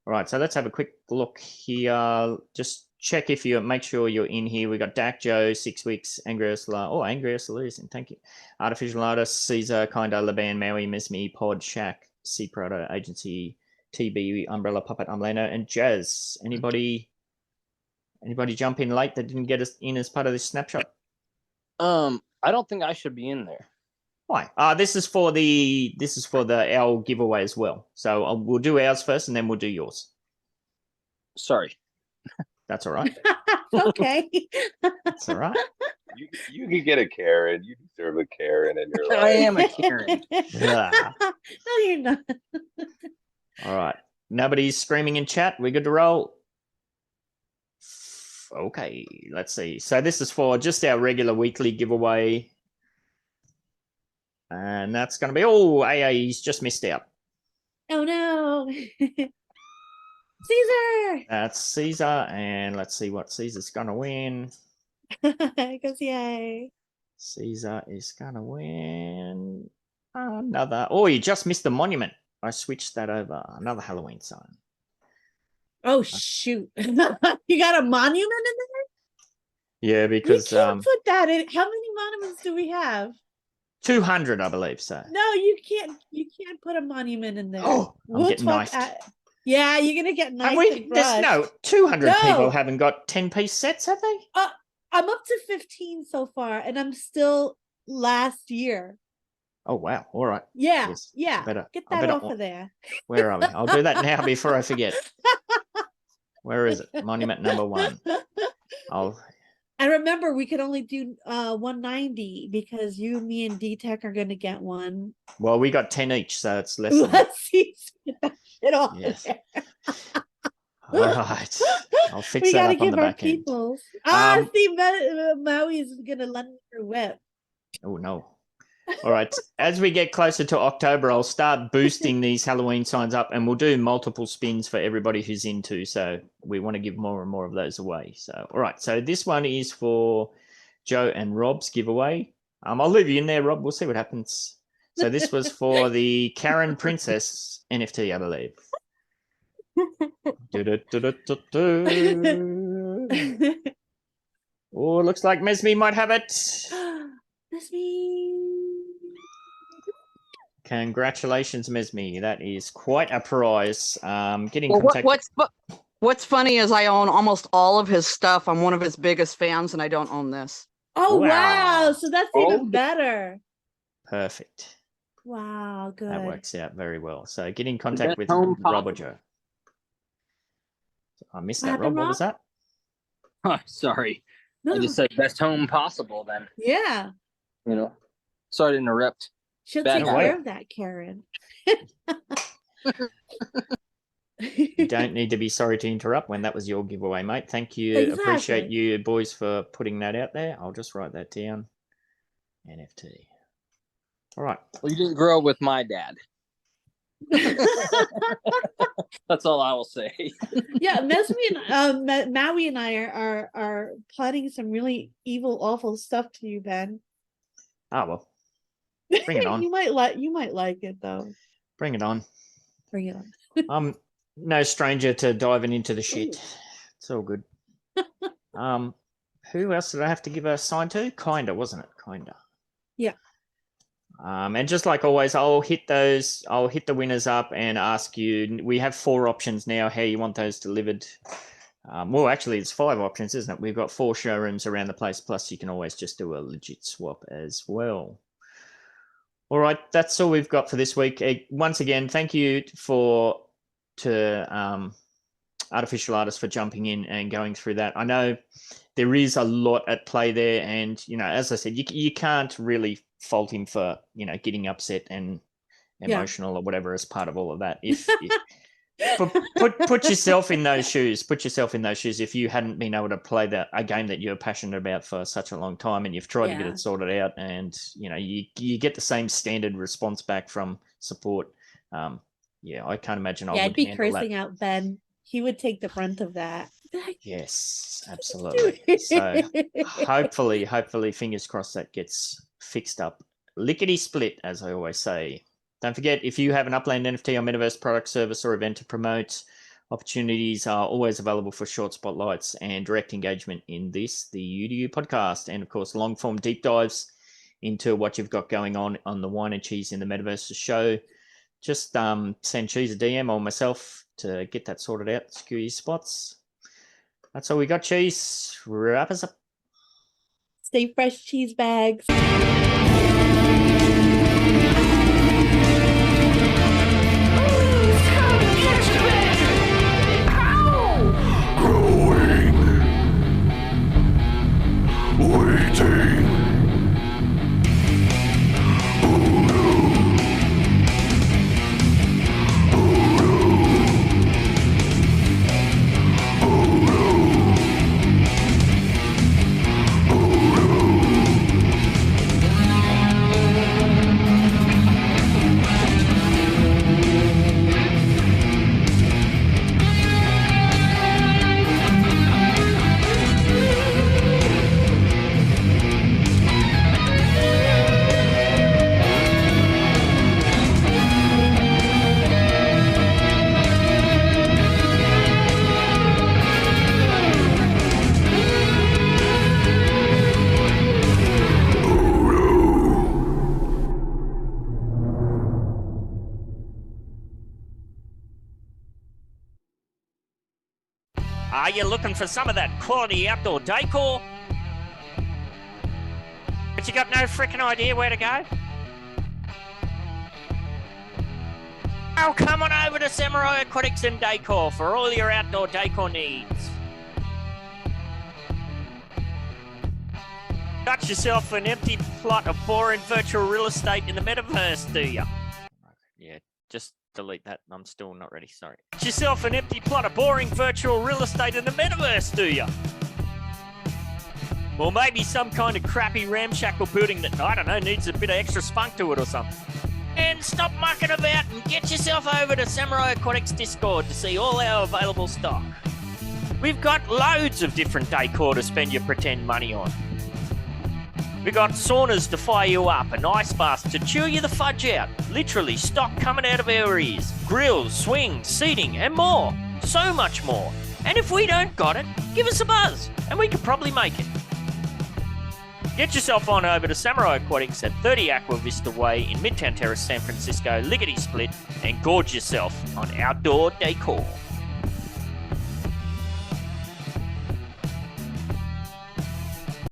All right, so let's have a quick look here. Just check if you make sure you're in here. We got Dak Joe, 6 weeks, Angry Ursula. Oh, Angry Ursula is in. Thank you. Artificial Artist, Caesar, Kinda, Laban, Maui, Mesme, Pod, Shack, C Proto, Agency, TB, Umbrella, Puppet, Umlano, and Jazz. Anybody jump in late that didn't get us in as part of this snapshot? I don't think I should be in there. Why? This is for our giveaway as well. So we'll do ours first, and then we'll do yours. Sorry. That's all right. Okay. That's all right. You can get a Karen. You deserve a Karen in your life. I am a Karen. Yeah. No, you're not. All right. Nobody's screaming in chat. We're good to roll. Okay, let's see. So this is for just our regular weekly giveaway. And that's going to be, AA's just missed out. Oh, no. Caesar. That's Caesar. And let's see what Caesar's going to win. Because yay. Caesar is going to win another. Oh, you just missed the monument. I switched that over. Another Halloween sign. Oh, shoot. You got a monument in there? Yeah, because we can't put that in. How many monuments do we have? 200, I believe so. No, you can't put a monument in there. Oh, I'm getting knifed. Yeah, you're gonna get knifed. No, 200 people haven't got 10-piece sets, have they? I'm up to 15 so far, and I'm still last year. Oh, wow. All right. Yeah, yes. yeah. Get that off of there. Where are we? I'll do that now before I forget. Where is it? Monument number 1. And remember, we could only do 190 because you, me, and D-Tech are going to get one. Well, we got 10 each, so it's less than Let's see. Get that shit off yes. there. All right. I'll fix that up on the back end. See, Maui's going to lend me her whip. Oh, no. All right. As we get closer to October, I'll start boosting these Halloween signs up, and we'll do multiple spins for everybody who's into. So we want to give more and more of those away. So, all right. So this one is for Joe and Rob's giveaway. I'll leave you in there, Rob. We'll see what happens. So this was for the Karen Princess NFT, I believe. Oh, looks like Mesme might have it. Mesme. Congratulations, Mesme. That is quite a prize. Getting contact. What's funny is I own almost all of his stuff. I'm one of his biggest fans, and I don't own this. Oh, wow. So that's even better. Perfect. Wow, good. That works out very well. So get in contact with Rob or Joe. I missed that, Rob. What was that? Oh, sorry. No. I just said best home possible then. Yeah. You know. Sorry to interrupt. She'll Bad take habit. care of that, Karen. You don't need to be sorry to interrupt when that was your giveaway, mate. Thank you. Exactly. Appreciate you boys for putting that out there. I'll just write that down. NFT. All right. Well, you didn't grow up with my dad. That's all I will say. Yeah, Maui and I are plotting some really evil, awful stuff to you, Ben. Oh well. Bring it on. You might like it though. Bring it on. Bring it on. I'm no stranger to diving into the shit. It's all good. Who else did I have to give a sign to? Kinda, wasn't it? Kinda. Yeah. And just like always, I'll hit the winners up and ask you. We have 4 options now. How you want those delivered? Well, actually, it's 5 options, isn't it? We've got 4 showrooms around the place. Plus, you can always just do a legit swap as well. All right, that's all we've got for this week. Once again, thank you to ArtificialArtist for jumping in and going through that. I know there is a lot at play there, and as I said, you can't really fault him for getting upset and emotional or whatever as part of all of that. If put yourself in those shoes. Put yourself in those shoes. If you hadn't been able to play a game that you're passionate about for such a long time, and you've tried to get it sorted out, and you get the same standard response back from support. I can't imagine. I'd be cursing out Ben. He would take the brunt of that. Yes, absolutely. So hopefully, fingers crossed, that gets fixed up. Lickety split, as I always say. Don't forget, if you have an Upland NFT or Metaverse product, service, or event to promote, opportunities are always available for short spotlights and direct engagement in the UDU podcast. And of course, long form deep dives into what you've got going on the Wine and Cheese in the Metaverse show. Just send Cheese a DM or myself to get that sorted out, secure your spots. That's all we got, Cheese. Wrap us up. Stay fresh, cheese bags. Are you looking for some of that quality outdoor decor? But you got no freaking idea where to go? Oh, come on over to Samurai Aquatics and Decor for all your outdoor decor needs. Got yourself an empty plot of boring virtual real estate in the metaverse, do you? Yeah, just delete that. I'm still not ready, sorry. Got yourself an empty plot of boring virtual real estate in the metaverse, do you? Or maybe some kind of crappy ramshackle building that, I don't know, needs a bit of extra spunk to it or something. And stop mucking about and get yourself over to Samurai Aquatics Discord to see all our available stock. We've got loads of different decor to spend your pretend money on. We got saunas to fire you up and ice baths to chew you the fudge out. Literally stock coming out of our ears. Grills, swings, seating and more. So much more. And if we don't got it, give us a buzz and we could probably make it. Get yourself on over to Samurai Aquatics at 30 Aqua Vista Way in Midtown Terrace, San Francisco, lickety split, and gorge yourself on outdoor decor.